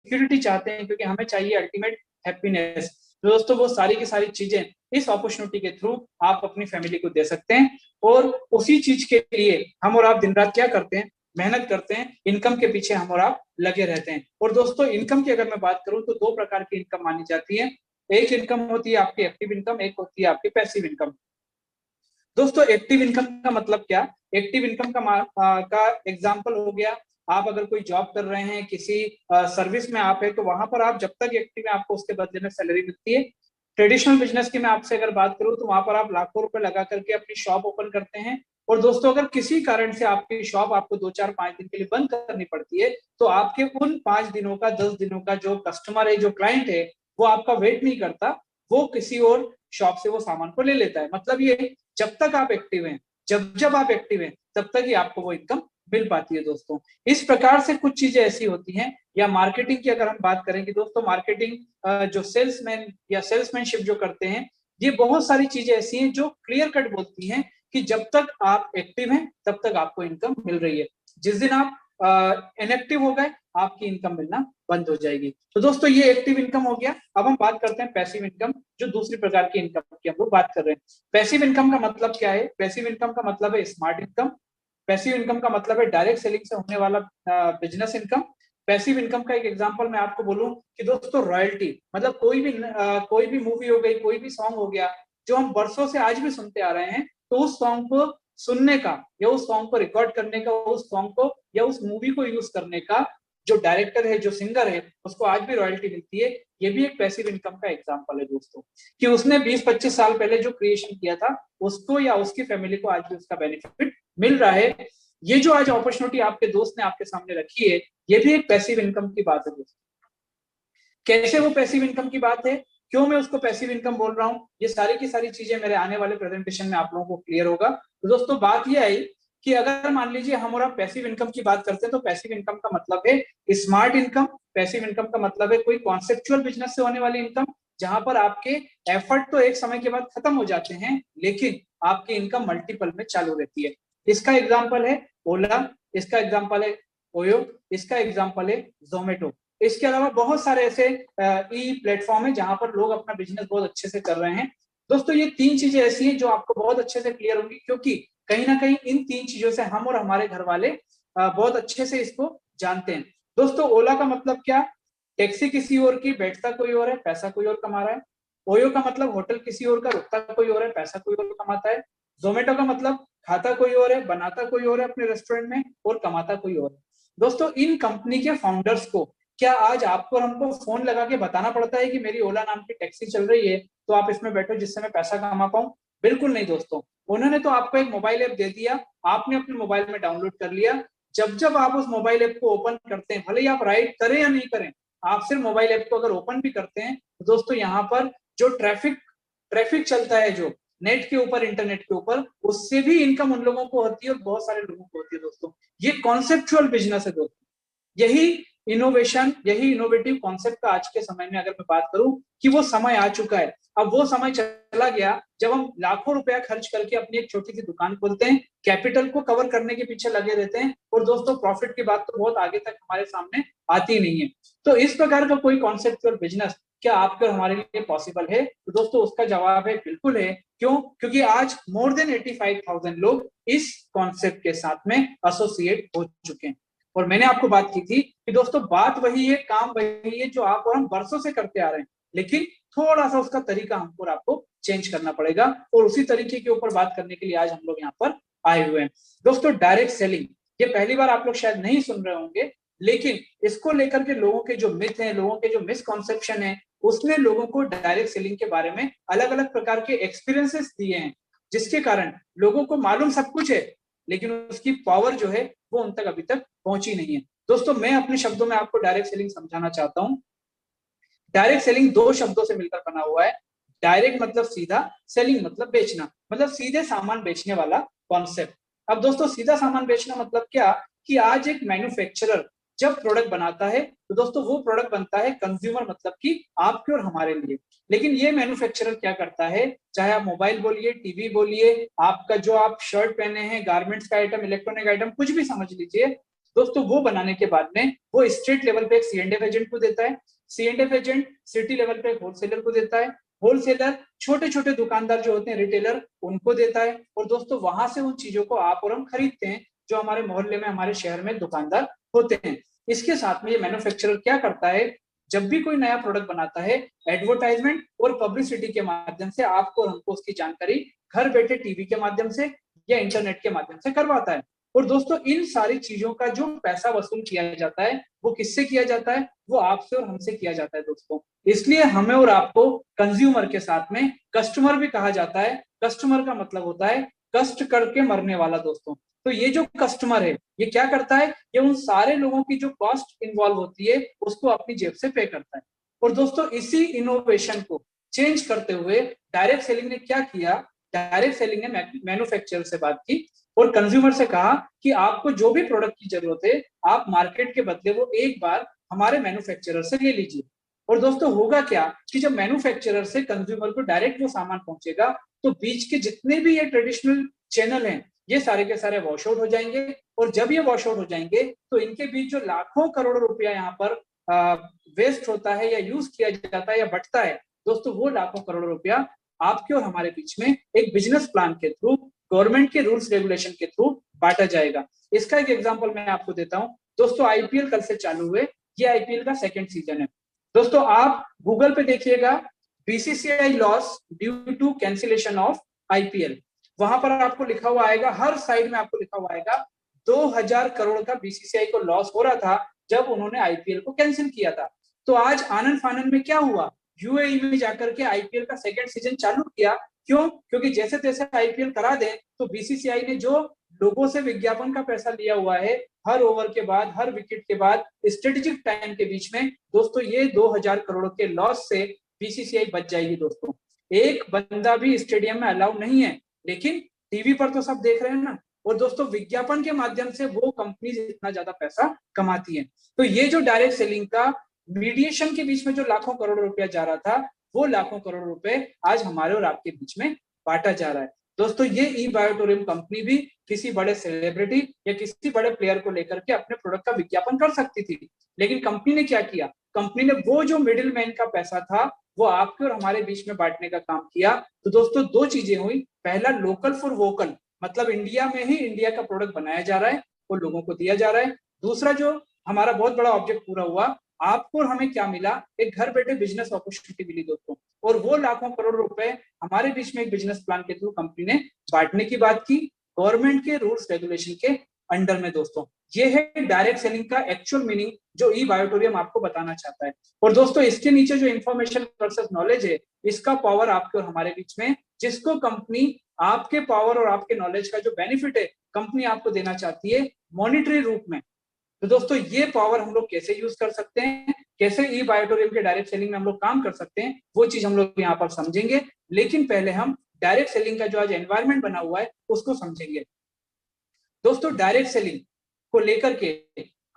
Security चाहते हैं, क्योंकि हमें चाहिए अल्टीमेट हैप्पीनेस। तो दोस्तों वो सारी की सारी चीजें इस अपॉर्चुनिटी के थ्रू आप अपनी फैमिली को दे सकते हैं। और उसी चीज के लिए हम और आप दिन रात क्या करते हैं, मेहनत करते हैं, इनकम के पीछे हम और आप लगे रहते हैं। और दोस्तों इनकम की अगर मैं बात करूं तो दो प्रकार की इनकम मानी जाती है। एक इनकम होती है आपकी एक्टिव इनकम, एक होती है आपकी पैसिव इनकम। दोस्तों एक्टिव इनकम का मतलब क्या? एक्टिव इनकम का एग्जांपल हो गया, आप अगर कोई जॉब कर रहे हैं, किसी सर्विस में आप है, तो वहां पर आप जब तक एक्टिव है आपको उसके बदले में सैलरी मिलती है। ट्रेडिशनल बिजनेस की मैं आपसे अगर बात करूं तो वहां पर आप लाखों रुपए लगा करके अपनी शॉप ओपन करते हैं। और दोस्तों अगर किसी कारण से आपकी शॉप आपको 2 4 5 दिन के लिए बंद करनी पड़ती है, तो आपके उन 5 दिनों का 10 दिनों का जो कस्टमर है, जो क्लाइंट है, वो आपका वेट नहीं करता, वो किसी और शॉप से वो सामान को ले लेता है। मतलब ये जब तक आप एक्टिव हैं, जब जब आप एक्टिव हैं, तब तक ही आपको वो इनकम मिल पाती है दोस्तों। इस प्रकार से कुछ चीजें ऐसी होती हैं। या मार्केटिंग की अगर हम बात करें कि दोस्तों मार्केटिंग जो सेल्समैन या सेल्समैनशिप जो करते हैं, ये बहुत सारी चीजें ऐसी हैं जो क्लियर कट बोलती हैं कि जब तक आप एक्टिव हैं तब तक आपको इनकम मिल रही है। जिस दिन आप इनएक्टिव हो गए, आपकी इनकम मिलना बंद हो जाएगी। तो दोस्तों ये एक्टिव इनकम हो गया। अब हम बात करते हैं पैसिव इनकम, जो दूसरी प्रकार की इनकम की हम लोग बात कर रहे हैं। पैसिव इनकम का मतलब क्या है? पैसिव इनकम का मतलब है स्मार्ट इनकम। पैसिव इनकम का मतलब है डायरेक्ट सेलिंग से होने वाला बिजनेस इनकम। पैसिव इनकम का एक एग्जांपल मैं आपको बोलूं कि दोस्तों रॉयल्टी, मतलब कोई भी मूवी हो गई, कोई भी सॉन्ग हो गया, जो हम बरसों से आज भी सुनते आ रहे हैं, तो उस सॉन्ग को सुनने का या उस सॉन्ग को रिकॉर्ड करने का, उस सॉन्ग को या उस मूवी को यूज करने का जो डायरेक्टर है, जो सिंगर है, उसको आज भी रॉयल्टी मिलती है। ये भी एक पैसिव इनकम का एग्जांपल है दोस्तों, कि उसने 20 25 साल पहले जो क्रिएशन किया था, उसको या उसकी फैमिली को आज भी उसका बेनिफिट मिल रहा है। ये जो आज अपॉर्चुनिटी आपके दोस्त ने आपके सामने रखी है, ये भी एक पैसिव इनकम की बात है दोस्तों। कैसे वो पैसिव इनकम की बात है, क्यों मैं उसको पैसिव इनकम बोल रहा हूँ, ये सारी की सारी चीजें मेरे आने वाले प्रेजेंटेशन में आप लोगों को क्लियर होगा। तो दोस्तों बात ये आई कि अगर मान लीजिए हम और आप पैसिव इनकम की बात करते हैं, तो पैसिव इनकम का मतलब है स्मार्ट इनकम। पैसिव इनकम का मतलब है कोई कॉन्सेप्चुअल बिजनेस से होने वाली इनकम, जहां पर आपके एफर्ट तो एक समय के बाद खत्म हो जाते हैं, लेकिन आपकी इनकम मल्टीपल में चालू रहती है। इसका एग्जाम्पल है ओला, इसका एग्जाम्पल है ओयो, इसका एग्जाम्पल है जोमेटो। इसके अलावा बहुत सारे ऐसे ई प्लेटफॉर्म है जहां पर लोग अपना बिजनेस बहुत अच्छे से कर रहे हैं। दोस्तों ये तीन चीजें ऐसी हैं जो आपको बहुत अच्छे से क्लियर होंगी, क्योंकि कहीं ना कहीं इन तीन चीजों से हम और हमारे घर वाले बहुत अच्छे से इसको जानते हैं। दोस्तों ओला का मतलब क्या? टैक्सी किसी और की, बैठता कोई और है, पैसा कोई और कमा रहा है। ओयो का मतलब होटल किसी और का, रुकता कोई और है, पैसा कोई और कमाता है। जोमेटो का मतलब खाता कोई और है, बनाता कोई और है अपने रेस्टोरेंट में, और कमाता कोई और है। दोस्तों इन कंपनी के फाउंडर्स को क्या आज आपको और हमको फोन लगा के बताना पड़ता है कि मेरी ओला नाम की टैक्सी चल रही है, तो आप इसमें बैठो जिससे मैं पैसा कमा पाऊं? बिल्कुल नहीं दोस्तों। उन्होंने तो आपको एक मोबाइल ऐप दे दिया, आपने अपने मोबाइल में डाउनलोड कर लिया। जब जब आप उस मोबाइल ऐप को ओपन करते हैं, भले ही आप राइड करें या नहीं करें, आप सिर्फ मोबाइल ऐप को अगर ओपन भी करते हैं, तो दोस्तों यहाँ पर जो ट्रैफिक ट्रैफिक चलता है, जो नेट के ऊपर, इंटरनेट के ऊपर, उससे भी इनकम उन लोगों को होती है, और बहुत सारे लोगों को होती है दोस्तों। ये कॉन्सेप्चुअल बिजनेस है दोस्तों। यही इनोवेशन, यही इनोवेटिव कॉन्सेप्ट का आज के समय में अगर मैं बात करूं कि वो समय आ चुका है। अब वो समय चला गया जब हम लाखों रुपया खर्च करके अपनी एक छोटी सी दुकान खोलते हैं, कैपिटल को कवर करने के पीछे लगे रहते हैं, और दोस्तों प्रॉफिट की बात तो बहुत आगे तक हमारे सामने आती नहीं है। तो इस प्रकार का कोई कॉन्सेप्चुअल बिजनेस क्या आपके और हमारे लिए पॉसिबल है? तो दोस्तों उसका जवाब है बिल्कुल है। क्यों? क्योंकि आज मोर देन 85,000 लोग इस कॉन्सेप्ट के साथ में एसोसिएट हो चुके हैं। और मैंने आपको बात की थी कि दोस्तों बात वही है, काम वही है, जो आप और हम बरसों से करते आ रहे हैं, लेकिन थोड़ा सा उसका तरीका हमको और आपको चेंज करना पड़ेगा। और उसी तरीके के ऊपर बात करने के लिए आज हम लोग यहाँ पर आए हुए हैं। दोस्तों डायरेक्ट सेलिंग, ये पहली बार आप लोग शायद नहीं सुन रहे होंगे, लेकिन इसको लेकर के लोगों के जो मिथ है, लोगों के जो मिसकॉन्सेप्शन है, उसने लोगों को डायरेक्ट सेलिंग के बारे में अलग अलग प्रकार के एक्सपीरियंसेस दिए हैं, जिसके कारण लोगों को मालूम सब कुछ है, लेकिन उसकी पावर जो है वो उन तक अभी तक पहुंची नहीं है। दोस्तों मैं अपने शब्दों में आपको डायरेक्ट सेलिंग समझाना चाहता हूं। डायरेक्ट सेलिंग दो शब्दों से मिलकर बना हुआ है। डायरेक्ट मतलब सीधा, सेलिंग मतलब बेचना, मतलब सीधे सामान बेचने वाला कॉन्सेप्ट। अब दोस्तों सीधा सामान बेचना मतलब क्या, कि आज एक मैन्युफैक्चरर जब प्रोडक्ट बनाता है, तो दोस्तों वो प्रोडक्ट बनता है कंज्यूमर, मतलब कि आपके और हमारे लिए। लेकिन ये मैन्युफैक्चरर क्या करता है, चाहे आप मोबाइल बोलिए, टीवी बोलिए, आपका जो आप शर्ट पहने हैं, गारमेंट्स का आइटम, इलेक्ट्रॉनिक आइटम, कुछ भी समझ लीजिए, दोस्तों वो बनाने के बाद में वो स्टेट लेवल पे एक C&F एजेंट को देता है, C&F एजेंट सिटी लेवल पे होलसेलर को देता है, होलसेलर छोटे छोटे दुकानदार जो होते हैं रिटेलर उनको देता है, और दोस्तों वहां से उन चीजों को आप और हम खरीदते हैं जो हमारे मोहल्ले में हमारे शहर में दुकानदार होते हैं। इसके साथ में ये मैन्युफैक्चरर क्या करता है, जब भी कोई नया प्रोडक्ट बनाता है, एडवर्टाइजमेंट और पब्लिसिटी के माध्यम से आपको और हमको उसकी जानकारी घर बैठे टीवी के माध्यम से या इंटरनेट के माध्यम से करवाता है। और दोस्तों इन सारी चीजों का जो पैसा वसूल किया जाता है वो किससे किया जाता है, वो आपसे और हमसे किया जाता है दोस्तों। इसलिए हमें और आपको कंज्यूमर के साथ में कस्टमर भी कहा जाता है। कस्टमर का मतलब होता है कष्ट करके मरने वाला दोस्तों। तो ये जो कस्टमर है ये क्या करता है, ये उन सारे लोगों की जो कॉस्ट इन्वॉल्व होती है उसको अपनी जेब से पे करता है। और दोस्तों इसी इनोवेशन को चेंज करते हुए डायरेक्ट सेलिंग ने क्या किया, डायरेक्ट सेलिंग ने मैन्युफैक्चरर से बात की और कंज्यूमर से कहा कि आपको जो भी प्रोडक्ट की जरूरत है आप मार्केट के बदले वो एक बार हमारे मैन्युफैक्चरर से ले लीजिए। और दोस्तों होगा क्या कि जब मैन्युफैक्चरर से कंज्यूमर को डायरेक्ट वो सामान पहुंचेगा तो बीच के जितने भी ये ट्रेडिशनल चैनल हैं ये सारे के सारे वॉश आउट हो जाएंगे। और जब ये वॉश आउट हो जाएंगे तो इनके बीच जो लाखों करोड़ों रुपया यहाँ पर वेस्ट होता है या यूज किया जाता है या बटता है, दोस्तों वो लाखों करोड़ों रुपया आपके और हमारे बीच में एक बिजनेस प्लान के थ्रू, गवर्नमेंट के रूल्स रेगुलेशन के थ्रू बांटा जाएगा। इसका एक एग्जांपल मैं आपको देता हूं। दोस्तों आईपीएल कल से चालू हुए, ये आईपीएल का सेकंड सीजन है। दोस्तों आप गूगल पे देखिएगा BCCI loss due to cancellation of IPL, वहां पर आपको लिखा हुआ आएगा, हर साइड में आपको लिखा हुआ आएगा 2000 करोड़ का बीसीसीआई को लॉस हो रहा था जब उन्होंने आईपीएल को कैंसिल किया था। तो आज आनंद फानंद में क्या हुआ, यूएई में जाकर के आईपीएल का सेकंड सीजन चालू किया। क्यों? क्योंकि जैसे तैसे आईपीएल करा दें तो बीसीसीआई ने जो लोगों से विज्ञापन का पैसा लिया हुआ है हर ओवर के बाद, हर विकेट के बाद, स्ट्रेटेजिक टाइम के बीच में, दोस्तों ये 2000 करोड़ के लॉस से बीसीसीआई बच जाएगी। दोस्तों एक बंदा भी स्टेडियम में अलाउ नहीं है, लेकिन टीवी पर तो सब देख रहे हैं ना। और दोस्तों विज्ञापन के माध्यम से वो कंपनी इतना ज्यादा पैसा कमाती है। तो ये जो डायरेक्ट सेलिंग का मीडिएशन के बीच में जो लाखों करोड़ रुपया जा रहा था वो लाखों करोड़ रुपए आज हमारे और आपके बीच में बांटा जा रहा है। दोस्तों ये ई बायोटोरियम कंपनी भी किसी बड़े सेलिब्रिटी या किसी बड़े प्लेयर को लेकर के अपने प्रोडक्ट का विज्ञापन कर सकती थी, लेकिन कंपनी ने क्या किया, कंपनी ने वो जो मिडिल मैन का पैसा था वो आपके और हमारे बीच में बांटने का काम किया। तो दोस्तों दो चीजें हुई, पहला लोकल फॉर वोकल, मतलब इंडिया में ही इंडिया का प्रोडक्ट बनाया जा रहा है वो लोगों को दिया जा रहा है। दूसरा जो हमारा बहुत बड़ा ऑब्जेक्ट पूरा हुआ, आपको और हमें क्या मिला, एक घर बैठे बिजनेस अपॉर्चुनिटी मिली दोस्तों। और वो लाखों करोड़ रुपए हमारे बीच में एक बिजनेस प्लान के थ्रू कंपनी ने बांटने की बात की, गवर्नमेंट के रूल्स रेगुलेशन के अंडर में। दोस्तों ये है डायरेक्ट सेलिंग का एक्चुअल मीनिंग जो ई बायोटोरियम आपको बताना चाहता है। और दोस्तों इसके नीचे जो इंफॉर्मेशन वर्सेस नॉलेज है, इसका पावर आपके और हमारे बीच में, जिसको कंपनी आपके पावर और आपके नॉलेज का जो बेनिफिट है कंपनी आपको देना चाहती है मॉनिटरी रूप में। तो दोस्तों ये पावर हम लोग कैसे यूज कर सकते हैं, कैसे ई बायोटोरियम के डायरेक्ट सेलिंग में हम लोग काम कर सकते हैं, वो चीज हम लोग यहाँ पर समझेंगे। लेकिन पहले हम डायरेक्ट सेलिंग का जो आज एनवायरमेंट बना हुआ है उसको समझेंगे। दोस्तों डायरेक्ट सेलिंग को लेकर के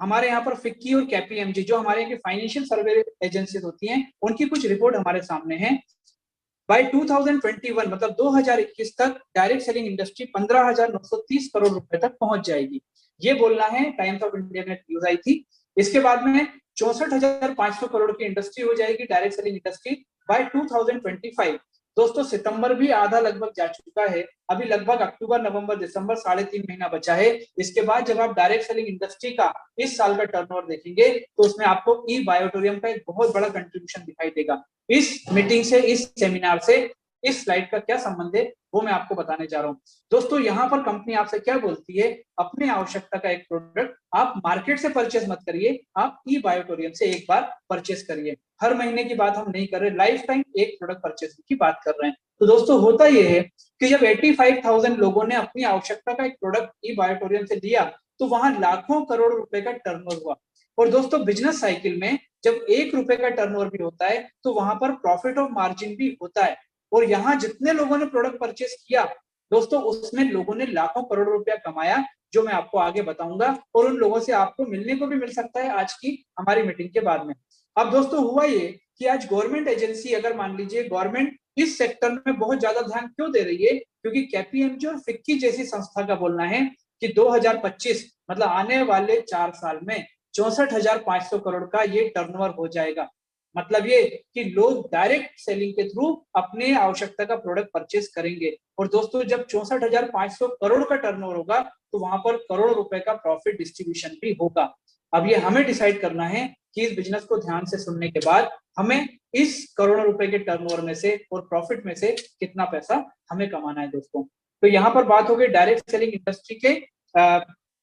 हमारे यहाँ पर फिक्की और केपीएमजी जो हमारे यहाँ की फाइनेंशियल सर्वे एजेंसीज होती हैं उनकी कुछ रिपोर्ट हमारे सामने है। बाय 2021 मतलब 2021 तक डायरेक्ट सेलिंग इंडस्ट्री 15,930 करोड़ रुपए तक पहुंच जाएगी, ये बोलना है टाइम्स ऑफ इंडिया में न्यूज आई थी। इसके बाद में 64,500 करोड़ की इंडस्ट्री हो जाएगी डायरेक्ट सेलिंग इंडस्ट्री बाय 2025। दोस्तों सितंबर भी आधा लगभग जा चुका है, अभी लगभग अक्टूबर नवंबर दिसंबर 3.5 महीना बचा है। इसके बाद जब आप डायरेक्ट सेलिंग इंडस्ट्री का इस साल का टर्नओवर देखेंगे तो उसमें आपको ई बायोटोरियम का एक बहुत बड़ा कंट्रीब्यूशन दिखाई देगा। इस मीटिंग से, इस सेमिनार से इस स्लाइड का क्या संबंध है वो मैं आपको बताने जा रहा हूं। दोस्तों यहाँ पर कंपनी आपसे क्या बोलती है, अपने आवश्यकता का एक प्रोडक्ट आप मार्केट से परचेस मत करिए, आप ई बायोटोरियम से एक बार परचेस करिए। हर महीने की बात हम नहीं कर रहे, लाइफ टाइम एक प्रोडक्ट परचेस की बात कर रहे हैं। तो दोस्तों होता यह है कि जब 85,000 लोगों ने अपनी आवश्यकता का एक प्रोडक्ट ई बायोटोरियम से लिया तो वहां लाखों करोड़ रुपए का टर्नओवर हुआ। और दोस्तों बिजनेस साइकिल में जब 1 रुपए का टर्नओवर भी होता है तो वहां पर प्रॉफिट ऑफ मार्जिन भी होता है। और यहाँ जितने लोगों ने प्रोडक्ट परचेस किया दोस्तों उसमें लोगों ने लाखों करोड़ रुपया कमाया, जो मैं आपको आगे बताऊंगा और उन लोगों से आपको मिलने को भी मिल सकता है आज की हमारी मीटिंग के बाद में। अब दोस्तों हुआ ये कि आज गवर्नमेंट एजेंसी, अगर मान लीजिए गवर्नमेंट इस सेक्टर में बहुत ज्यादा ध्यान क्यों दे रही है, क्योंकि केपीएमजी और फिक्की जैसी संस्था का बोलना है कि 2025 मतलब आने वाले 4 साल में 64,500 करोड़ का ये टर्नओवर हो जाएगा। मतलब ये कि लोग डायरेक्ट सेलिंग के थ्रू अपने आवश्यकता का प्रोडक्ट परचेस करेंगे। और दोस्तों जब 64,500 करोड़ का टर्नओवर होगा तो वहां पर करोड़ रुपए का प्रॉफिट डिस्ट्रीब्यूशन भी होगा। अब ये हमें डिसाइड करना है कि इस बिजनेस को ध्यान से सुनने के बाद हमें इस करोड़ों रुपए के टर्नओवर में से और प्रॉफिट में से कितना पैसा हमें कमाना है दोस्तों। तो यहाँ पर बात हो गई डायरेक्ट सेलिंग इंडस्ट्री के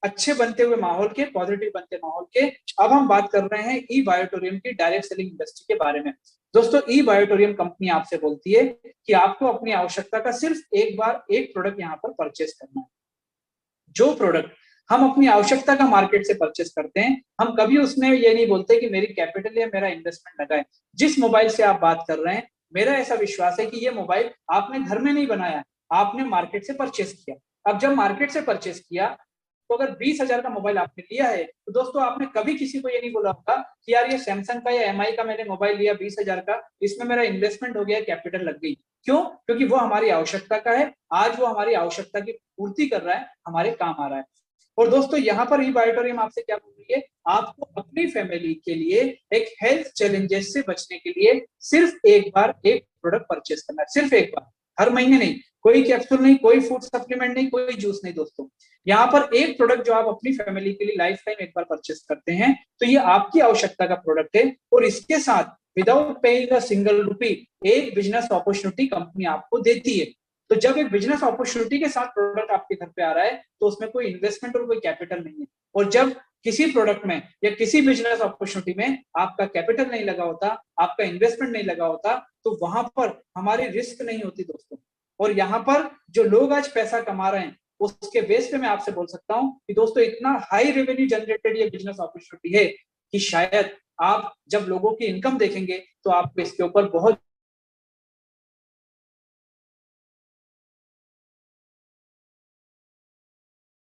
अच्छे बनते हुए माहौल के, पॉजिटिव बनते माहौल के। अब हम बात कर रहे हैं ई बायोटोरियम की डायरेक्ट सेलिंग इंडस्ट्री के बारे में। दोस्तों ई बायोटोरियम कंपनी आपसे बोलती है कि आपको अपनी आवश्यकता का सिर्फ एक बार एक प्रोडक्ट यहाँ पर परचेस करना है। जो प्रोडक्ट हम अपनी आवश्यकता का मार्केट से परचेस करते हैं, हम कभी उसमें ये नहीं बोलते कि मेरी कैपिटल या मेरा इन्वेस्टमेंट लगा है। जिस मोबाइल से आप बात कर रहे हैं, मेरा ऐसा विश्वास है कि ये मोबाइल आपने घर में नहीं बनाया, आपने मार्केट से परचेस किया। अब जब मार्केट से परचेस किया तो अगर 20,000 का मोबाइल आपने लिया है तो दोस्तों आपने कभी किसी को ये नहीं बोला होगा कि यार ये सैमसंग का या एमआई का मैंने मोबाइल लिया 20,000 का, इसमें मेरा इन्वेस्टमेंट हो गया, कैपिटल लग गई। क्यों? क्योंकि वो हमारी आवश्यकता का है, आज वो हमारी आवश्यकता की पूर्ति कर रहा है, हमारे काम आ रहा है। और दोस्तों यहाँ पर ई बायोटोरियम आपसे क्या बोल रही है, आपको अपनी फैमिली के लिए एक हेल्थ चैलेंजेस से बचने के लिए सिर्फ एक बार एक प्रोडक्ट परचेस करना है, सिर्फ एक बार, हर महीने नहीं। कोई कैप्सूल नहीं, कोई फूड सप्लीमेंट नहीं, कोई जूस नहीं दोस्तों। यहाँ पर एक प्रोडक्ट जो आप अपनी फैमिली के लिए लाइफ टाइम एक बार परचेस करते हैं तो ये आपकी आवश्यकता का प्रोडक्ट है। और इसके साथ without paying a single rupee एक बिजनेस अपॉर्चुनिटी कंपनी आपको देती है। तो जब एक बिजनेस अपॉर्चुनिटी के साथ प्रोडक्ट आपके घर पे आ रहा है तो उसमें कोई इन्वेस्टमेंट और कोई कैपिटल नहीं है। और जब किसी प्रोडक्ट में या किसी बिजनेस अपॉर्चुनिटी में आपका कैपिटल नहीं लगा होता, आपका इन्वेस्टमेंट नहीं लगा होता, तो वहां पर हमारी रिस्क नहीं होती दोस्तों। और यहाँ पर जो लोग आज पैसा कमा रहे हैं उसके बेस पे मैं आपसे बोल सकता हूँ कि दोस्तों इतना हाई रेवेन्यू जनरेटेड ये बिजनेस अपॉर्चुनिटी है कि शायद आप जब लोगों की इनकम देखेंगे तो आपको इसके ऊपर बहुत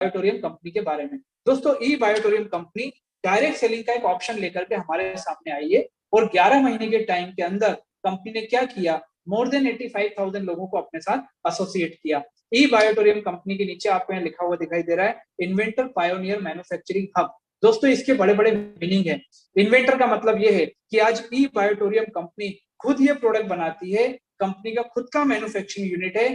बायोटोरियम कंपनी के बारे में। दोस्तों ई बायोटोरियम कंपनी डायरेक्ट सेलिंग का एक ऑप्शन लेकर के हमारे सामने आई है। और 11 महीने के टाइम के अंदर कंपनी ने क्या किया, मोर देन 85,000 लोगों को अपने साथ एसोसिएट किया। ई बायोटोरियम कंपनी के नीचे आपको यहाँ लिखा हुआ दिखाई दे रहा है, इन्वेंटर पायोनियर मैन्युफैक्चरिंग हब। दोस्तों इसके बड़े बड़े मीनिंग है। इन्वेंटर का मतलब ये है कि आज ई बायोटोरियम कंपनी खुद ये प्रोडक्ट बनाती है, कंपनी का खुद का मैन्युफैक्चरिंग यूनिट है,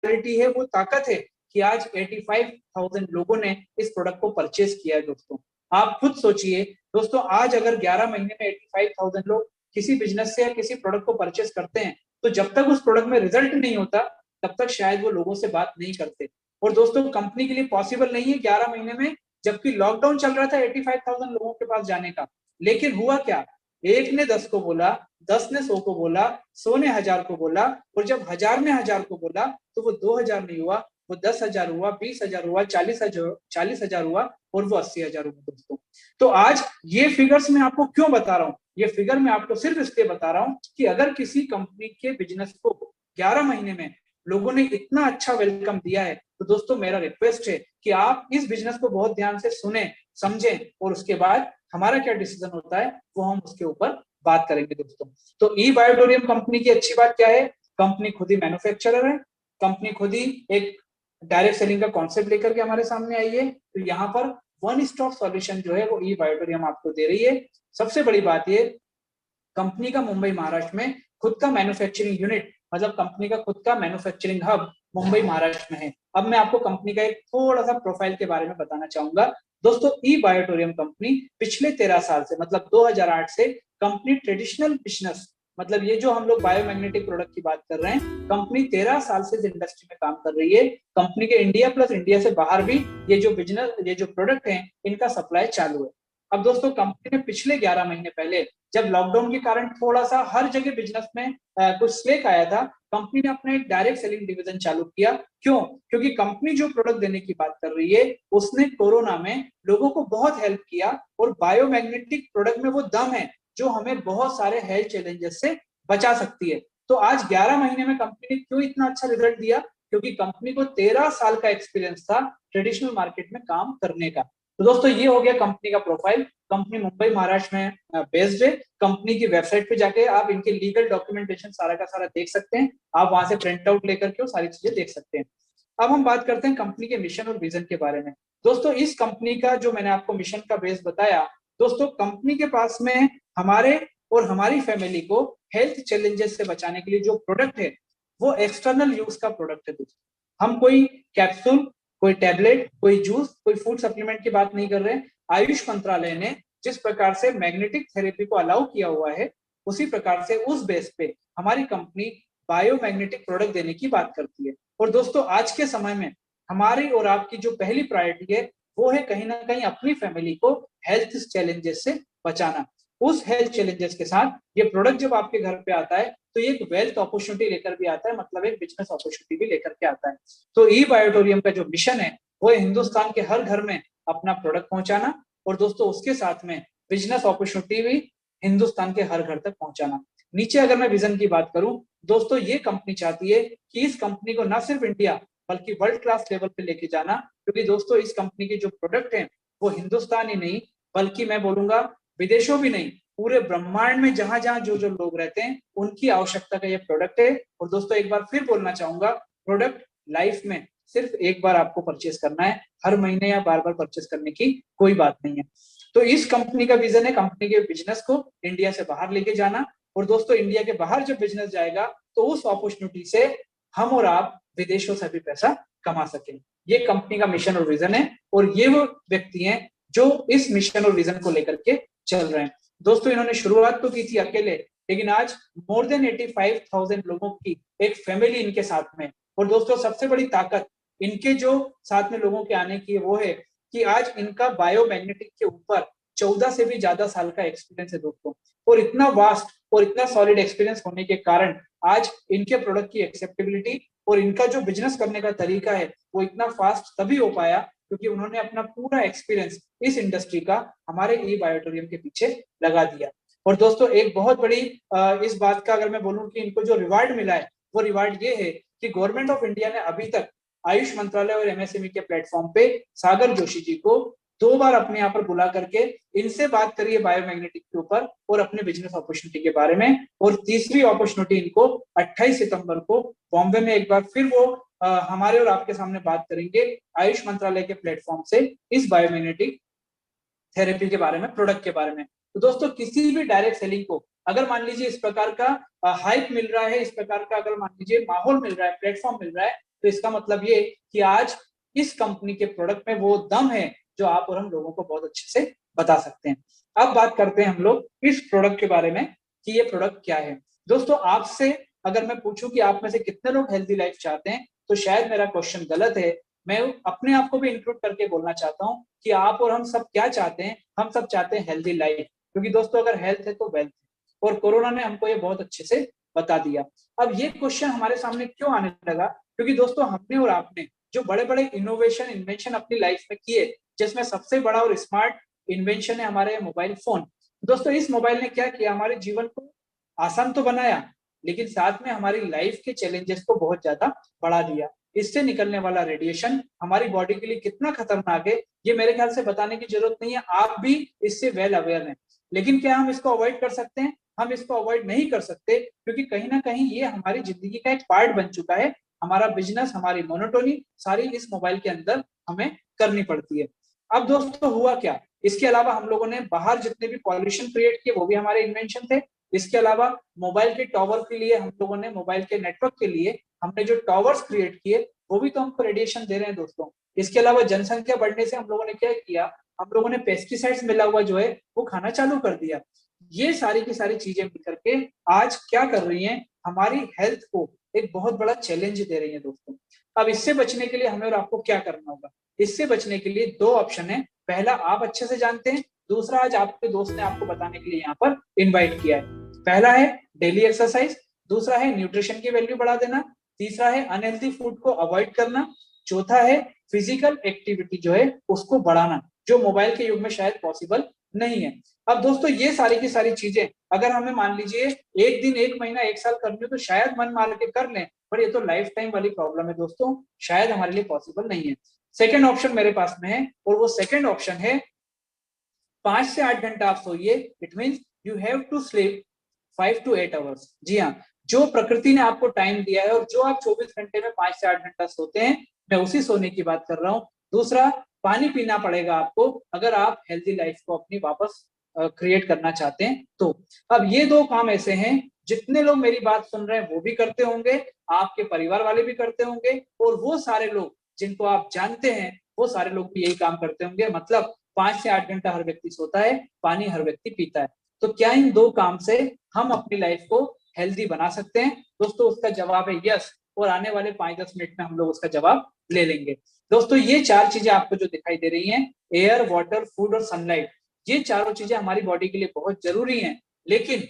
है वो ताकत है कि आज 85,000 लोगों ने इस प्रोडक्ट को परचेस किया है। दोस्तों आप खुद सोचिए दोस्तों, आज अगर 11 महीने में 85,000 लोग किसी बिजनेस से या किसी प्रोडक्ट को परचेस करते हैं तो जब तक उस प्रोडक्ट में रिजल्ट नहीं होता तब तक शायद वो लोगों से बात नहीं करते। और दोस्तों कंपनी के लिए पॉसिबल नहीं है 11 महीने में, जबकि लॉकडाउन चल रहा था 85,000 लोगों के पास जाने का। लेकिन हुआ क्या, एक ने 10 को बोला, 10 ने 100 को बोला, 100 ने 1000 को बोला, और जब 1000 ने 1000 को बोला तो वो 2000 नहीं हुआ, वो 10,000 हुआ, 20,000 हुआ, 40,000 हुआ, और वो 80,000 हुआ दोस्तों। तो आज ये फिगर्स मैं आपको क्यों बता रहा हूँ, ये फिगर मैं आपको सिर्फ इसलिए बता रहा हूँ कि अगर किसी कंपनी के बिजनेस को 11 महीने में लोगों ने इतना अच्छा वेलकम दिया है तो दोस्तों मेरा रिक्वेस्ट है कि आप इस बिजनेस को बहुत ध्यान से सुने, समझें, और उसके बाद हमारा क्या डिसीजन होता है वो हम उसके ऊपर बात करेंगे दोस्तों। तो ई बायोटोरियम कंपनी की अच्छी बात क्या है, कंपनी खुद ही मैन्युफैक्चरर है, कंपनी खुद ही एक डायरेक्ट सेलिंग का कॉन्सेप्ट लेकर के हमारे सामने आई है। तो यहाँ पर वन स्टॉप सॉल्यूशन जो है वो ई बायोटोरियम आपको दे रही है। सबसे बड़ी बात ये, कंपनी का मुंबई महाराष्ट्र में खुद का मैन्युफैक्चरिंग यूनिट, मतलब कंपनी का खुद का मैन्युफैक्चरिंग हब मुंबई महाराष्ट्र में है। अब मैं आपको कंपनी का एक थोड़ा सा प्रोफाइल के बारे में बताना चाहूंगा। दोस्तों ई बायोटोरियम कंपनी पिछले 13 साल से, मतलब 2008 से कंपनी ट्रेडिशनल बिजनेस, मतलब ये जो हम लोग बायोमैग्नेटिक प्रोडक्ट की बात कर रहे हैं, कंपनी 13 साल से इस इंडस्ट्री में काम कर रही है। कंपनी के इंडिया प्लस इंडिया से बाहर भी ये जो बिजनेस, ये जो प्रोडक्ट है, इनका सप्लाई चालू है। अब दोस्तों कंपनी ने पिछले 11 महीने पहले, जब लॉकडाउन के कारण थोड़ा सा हर जगह बिजनेस में कुछ स्लेक आया था, कंपनी ने अपना एक डायरेक्ट सेलिंग डिवीजन चालू किया। क्यों? क्योंकि कंपनी जो प्रोडक्ट देने की बात कर रही है उसने कोरोना में लोगों को बहुत हेल्प किया, और बायोमैग्नेटिक प्रोडक्ट में वो दम है जो हमें बहुत सारे हेल्थ चैलेंजेस से बचा सकती है। तो आज 11 महीने में कंपनी ने क्यों इतना अच्छा रिजल्ट दिया? क्योंकि कंपनी को 13 साल का एक्सपीरियंस था ट्रेडिशनल मार्केट में काम करने का। तो दोस्तों ये हो गया कंपनी का प्रोफाइल। कंपनी मुंबई महाराष्ट्र में बेस्ड है। कंपनी की वेबसाइट पे जाके आप इनके लीगल डॉक्यूमेंटेशन सारा का सारा देख सकते हैं, आप वहां से प्रिंट आउट लेकर के वो सारी चीजें देख सकते हैं। अब हम बात करते हैं कंपनी के मिशन और विजन के बारे में। दोस्तों इस कंपनी का जो मैंने आपको मिशन का बेस बताया, दोस्तों कंपनी के पास में हमारे और हमारी फैमिली को हेल्थ चैलेंजेस से बचाने के लिए जो प्रोडक्ट है वो एक्सटर्नल यूज का प्रोडक्ट है। दोस्तों हम कोई कैप्सूल, कोई टैबलेट, कोई जूस, कोई फूड सप्लीमेंट की बात नहीं कर रहे हैं। आयुष मंत्रालय ने जिस प्रकार से मैग्नेटिक थेरेपी को अलाउ किया हुआ है, उसी प्रकार से उस बेस पे हमारी कंपनी बायोमैग्नेटिक प्रोडक्ट देने की बात करती है। और दोस्तों आज के समय में हमारी और आपकी जो पहली प्रायोरिटी है वो है कहीं ना कहीं अपनी फैमिली को हेल्थ चैलेंजेस से बचाना। उस हेल्थ चैलेंजेस के साथ ये प्रोडक्ट जब आपके घर पे आता है तो ये एक वेल्थ अपॉर्चुनिटी लेकर भी आता है, मतलब एक बिजनेस अपॉर्चुनिटी भी लेकर के आता है। तो ई बायोटोरियम का जो मिशन है वो हिंदुस्तान के हर घर में अपना प्रोडक्ट पहुंचाना, और दोस्तों उसके साथ में बिजनेस अपॉर्चुनिटी भी हिंदुस्तान के हर घर तक पहुंचाना। नीचे अगर मैं विजन की बात करूं, दोस्तों ये कंपनी चाहती है कि इस कंपनी को ना सिर्फ इंडिया बल्कि वर्ल्ड क्लास लेवल पे लेके जाना, क्योंकि दोस्तों इस कंपनी के जो प्रोडक्ट हैं वो हिंदुस्तान ही नहीं बल्कि मैं बोलूंगा विदेशों भी नहीं, पूरे ब्रह्मांड में जहां जहां जो जो लोग रहते हैं उनकी आवश्यकता का ये प्रोडक्ट है। और दोस्तों एक बार फिर बोलना चाहूंगा, प्रोडक्ट लाइफ में सिर्फ एक बार आपको परचेस करना है, हर महीने या बार बार परचेस करने की कोई बात नहीं है। तो इस कंपनी का विजन है कंपनी के बिजनेस को इंडिया से बाहर लेके जाना। और दोस्तों इंडिया के बाहर जब बिजनेस जाएगा तो उस अपॉर्चुनिटी से हम और आप विदेशों से भी पैसा कमा सकें। ये कंपनी का मिशन और विजन है, और ये वो व्यक्ति हैं जो इस मिशन और विजन को लेकर के चल रहे हैं। दोस्तों इन्होंने शुरुआत तो की थी अकेले, लेकिन आज मोर देन 85,000 लोगों की एक फैमिली इनके साथ में। और दोस्तों सबसे बड़ी ताकत इनके जो साथ में लोगों के आने की वो है कि आज इनका बायोमैग्नेटिक के ऊपर 14 से भी ज्यादा साल का एक्सपीरियंस है दोस्तों। और इतना वास्ट और इतना सॉलिड एक्सपीरियंस होने के कारण आज इनके प्रोडक्ट की एक्सेप्टेबिलिटी और इनका जो बिजनेस करने का तरीका है वो इतना फास्ट तभी हो पाया क्योंकि उन्होंने अपना पूरा एक्सपीरियंस इस इंडस्ट्री का हमारे ई बायोटोरियम के पीछे लगा दिया। और दोस्तों एक बहुत बड़ी इस बात का अगर मैं बोलूं कि इनको जो रिवार्ड मिला है वो रिवार्ड ये है कि गवर्नमेंट ऑफ इंडिया ने अभी तक आयुष मंत्रालय और एमएसएमई के प्लेटफॉर्म पे सागर जोशी जी को 2 बार अपने यहाँ पर बुला करके इनसे बात करी है बायोमैग्नेटिक के ऊपर और अपने बिजनेस अपॉर्चुनिटी के बारे में। और तीसरी अपॉर्चुनिटी इनको 28 सितंबर को बॉम्बे में एक बार फिर वो हमारे और आपके सामने बात करेंगे आयुष मंत्रालय के प्लेटफॉर्म से इस बायोमैग्नेटिक थेरेपी के बारे में, प्रोडक्ट के बारे में। तो दोस्तों किसी भी डायरेक्ट सेलिंग को अगर मान लीजिए इस प्रकार का हाइप मिल रहा है, इस प्रकार का अगर मान लीजिए माहौल मिल रहा है, प्लेटफॉर्म मिल रहा है, तो इसका मतलब ये कि आज इस कंपनी के प्रोडक्ट में वो दम है जो आप और हम लोगों को बहुत अच्छे से बता सकते हैं। अब बात करते हैं हम लोग इस प्रोडक्ट के बारे में कि ये प्रोडक्ट क्या है। दोस्तों आपसे अगर मैं पूछूं कि आप में से कितने लोग हेल्दी लाइफ चाहते हैं, तो शायद मेरा क्वेश्चन गलत है। मैं अपने आप को भी इंक्लूड करके बोलना चाहता हूँ कि आप और हम सब क्या चाहते हैं। हम सब चाहते हैं हेल्दी लाइफ, क्योंकि दोस्तों अगर हेल्थ है तो वेल्थ है, और कोरोना ने हमको ये बहुत अच्छे से बता दिया। अब ये क्वेश्चन हमारे सामने क्यों आने लगा, क्योंकि दोस्तों हमने और आपने जो बड़े बड़े इनोवेशन इन्वेंशन अपनी लाइफ में किए, जिसमें सबसे बड़ा और स्मार्ट इन्वेंशन है हमारे मोबाइल फोन। दोस्तों इस मोबाइल ने क्या किया, हमारे जीवन को आसान तो बनाया, लेकिन साथ में हमारी लाइफ के चैलेंजेस को बहुत ज्यादा बढ़ा दिया। इससे निकलने वाला रेडिएशन हमारी बॉडी के लिए कितना खतरनाक है ये मेरे ख्याल से बताने की जरूरत नहीं है, आप भी इससे वेल अवेयर हैं। लेकिन क्या हम इसको अवॉइड कर सकते हैं? हम इसको अवॉइड नहीं कर सकते, क्योंकि कहीं ना कहीं ये हमारी जिंदगी का एक पार्ट बन चुका है। हमारा बिजनेस, हमारी मोनोटोनी सारी इस मोबाइल के अंदर हमें करनी पड़ती है। अब दोस्तों हुआ क्या, इसके अलावा हम लोगों ने बाहर जितने भी पॉल्यूशन क्रिएट किए वो भी हमारे इन्वेंशन थे। इसके अलावा मोबाइल के टॉवर के लिए हम लोगों ने, मोबाइल के नेटवर्क के लिए हमने जो टॉवर्स क्रिएट किए वो भी तो हमको रेडिएशन दे रहे हैं दोस्तों। इसके अलावा जनसंख्या बढ़ने से हम लोगों ने क्या किया, हम लोगों ने पेस्टिसाइड्स मिला हुआ जो है वो खाना चालू कर दिया। ये सारी की सारी चीजें मिलकर के आज क्या कर रही हैं, हमारी हेल्थ को एक बहुत बड़ा चैलेंज दे रही है दोस्तों। अब इससे बचने के लिए हमें और आपको क्या करना होगा? इससे बचने के लिए 2 ऑप्शन है। पहला आप अच्छे से जानते हैं, दूसरा आज आपके दोस्त ने आपको बताने के लिए यहाँ पर इन्वाइट किया है। पहला है डेली एक्सरसाइज, दूसरा है न्यूट्रिशन की वैल्यू बढ़ा देना, तीसरा है अनहेल्थी फूड को अवॉइड करना, चौथा है फिजिकल एक्टिविटी जो है उसको बढ़ाना, जो मोबाइल के युग में शायद पॉसिबल नहीं है। अब दोस्तों ये सारी की सारी चीजें अगर हमें मान लीजिए एक दिन, एक महीना, एक साल करनी हो तो शायद मन मार के कर लें, पर ये तो लाइफ टाइम वाली प्रॉब्लम है दोस्तों, शायद हमारे लिए पॉसिबल नहीं है। सेकेंड ऑप्शन मेरे पास में है, और वो सेकेंड ऑप्शन है 5 से 8 घंटा आप सोइए। It means you have to sleep 5 to 8 hours. जी हाँ, जो प्रकृति ने आपको टाइम दिया है और जो आप 24 घंटे में 5 से 8 घंटा सोते हैं मैं उसी सोने की बात कर रहा हूँ। दूसरा, पानी पीना पड़ेगा आपको अगर आप हेल्दी लाइफ को अपनी वापस क्रिएट करना चाहते हैं तो। अब ये दो काम ऐसे हैं जितने लोग मेरी बात सुन रहे हैं वो भी करते होंगे, आपके परिवार वाले भी करते होंगे, और वो सारे लोग जिनको आप जानते हैं वो सारे लोग भी यही काम करते होंगे। मतलब 5 से 8 घंटा हर व्यक्ति सोता है, पानी हर व्यक्ति पीता है। तो क्या इन दो काम से हम अपनी लाइफ को हेल्दी बना सकते हैं? दोस्तों उसका जवाब है यस, और आने वाले 5-10 मिनट में हम लोग उसका जवाब ले लेंगे। दोस्तों ये 4 चीजें आपको जो दिखाई दे रही हैं, एयर, वाटर, फूड और सनलाइट, ये चारों चीजें हमारी बॉडी के लिए बहुत जरूरी हैं। लेकिन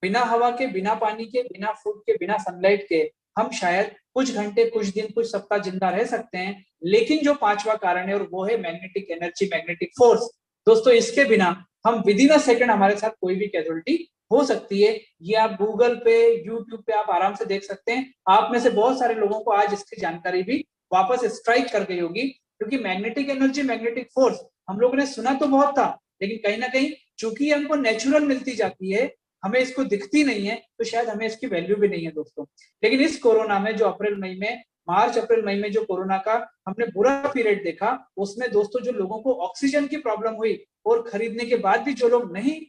बिना हवा के, बिना पानी के, बिना फूड के, बिना सनलाइट के हम शायद कुछ घंटे, कुछ दिन, कुछ सप्ताह जिंदा रह सकते हैं। लेकिन जो पांचवा कारण है और वो है मैग्नेटिक एनर्जी, मैग्नेटिक फोर्स। दोस्तों इसके बिना हम विद इन अ सेकंड हमारे साथ कोई भी कैजुअलिटी हो सकती है। ये आप गूगल पे, यूट्यूब पे आप आराम से देख सकते हैं। आप में से बहुत सारे लोगों को आज इसकी जानकारी भी वापस स्ट्राइक कर गई होगी, क्योंकि मैग्नेटिक एनर्जी, मैग्नेटिक फोर्स हम लोगों ने सुना तो बहुत था, लेकिन कहीं ना कहीं चूंकि हमको नेचुरल मिलती जाती है, हमें इसको दिखती नहीं है, तो शायद हमें इसकी वैल्यू भी नहीं है दोस्तों। लेकिन इस कोरोना में जो मार्च अप्रैल मई में जो कोरोना का हमने बुरा पीरियड देखा, उसमें दोस्तों जो लोगों को ऑक्सीजन की प्रॉब्लम हुई और खरीदने के बाद भी जो लोग नहीं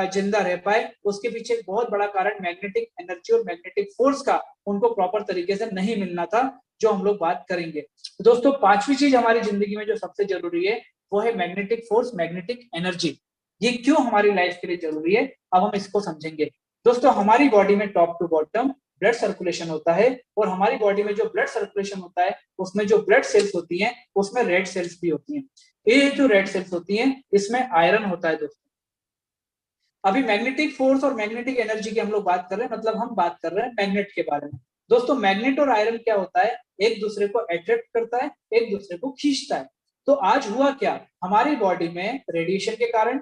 जिंदा रह पाए, उसके पीछे एक बहुत बड़ा कारण मैग्नेटिक एनर्जी और मैग्नेटिक फोर्स का उनको प्रॉपर तरीके से नहीं मिलना था, जो हम लोग बात करेंगे। तो दोस्तों पांचवी चीज हमारी जिंदगी में जो सबसे जरूरी है वो है मैग्नेटिक फोर्स, मैग्नेटिक एनर्जी। ये क्यों हमारी लाइफ के लिए जरूरी है, अब हम इसको समझेंगे। दोस्तों हमारी बॉडी में top to bottom blood circulation होता है, और हमारी बॉडी में जो ब्लड सर्कुलेशन होता है उसमें जो ब्लड सेल्स होती हैं उसमें रेड सेल्स भी होती हैं। ये जो रेड सेल्स होती हैं इसमें आयरन होता है दोस्तों। अभी मैग्नेटिक फोर्स और मैग्नेटिक एनर्जी की हम लोग बात कर रहे हैं, मतलब हम बात कर रहे हैं मैग्नेट के बारे में। दोस्तों मैग्नेट और आयरन क्या होता है, एक दूसरे को अट्रैक्ट करता है, एक दूसरे को खींचता है। तो आज हुआ क्या, हमारी बॉडी में रेडिएशन के कारण,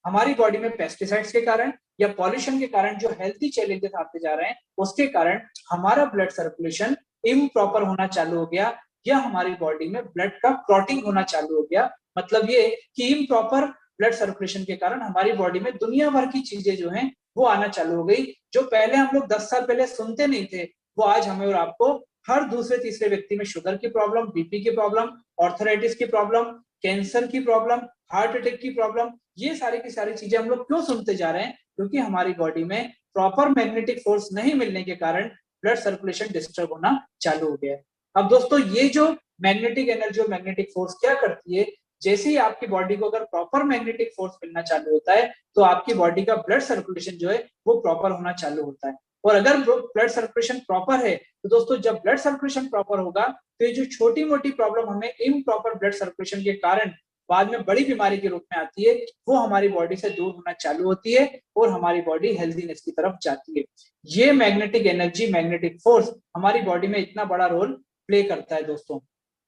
हमारी बॉडी में पेस्टिसाइड्स के कारण या पॉल्यूशन के कारण जो हेल्थी चैलेंजेस आते जा रहे हैं, उसके कारण हमारा ब्लड सर्कुलेशन इम्प्रॉपर होना चालू हो गया, या हमारी बॉडी में ब्लड का क्लॉटिंग होना चालू हो गया। मतलब ये कि इम्प्रॉपर ब्लड सर्कुलेशन के कारण हमारी बॉडी में दुनिया भर की चीजें जो हैं वो आना चालू हो गई, जो पहले हम लोग 10 साल पहले सुनते नहीं थे, वो आज हमें और आपको हर दूसरे तीसरे व्यक्ति में शुगर की प्रॉब्लम, बीपी की प्रॉब्लम, ऑर्थराइटिस की प्रॉब्लम, कैंसर की प्रॉब्लम, हार्ट अटैक की प्रॉब्लम, ये सारी की सारी चीजें हम लोग क्यों सुनते जा रहे हैं, क्योंकि हमारी बॉडी में प्रॉपर मैग्नेटिक फोर्स नहीं मिलने के कारण ब्लड सर्कुलेशन डिस्टर्ब होना चालू हो गया है। अब दोस्तों ये जो मैग्नेटिक एनर्जी और मैग्नेटिक फोर्स क्या करती है, जैसे ही आपकी बॉडी को अगर प्रॉपर मैग्नेटिक फोर्स मिलना चालू होता है, तो आपकी बॉडी का ब्लड सर्कुलेशन जो है वो प्रॉपर होना चालू होता है। और अगर ब्लड सर्कुलेशन प्रॉपर है, तो दोस्तों जब ब्लड सर्कुलेशन प्रॉपर होगा, तो ये जो छोटी मोटी प्रॉब्लम हमें इम्प्रॉपर ब्लड सर्कुलेशन के कारण बाद में बड़ी बीमारी के रूप में आती है, वो हमारी बॉडी से दूर होना चालू होती है और हमारी बॉडी हेल्दीनेस की तरफ जाती है। ये मैग्नेटिक एनर्जी, मैग्नेटिक फोर्स हमारी बॉडी में इतना बड़ा रोल प्ले करता है दोस्तों।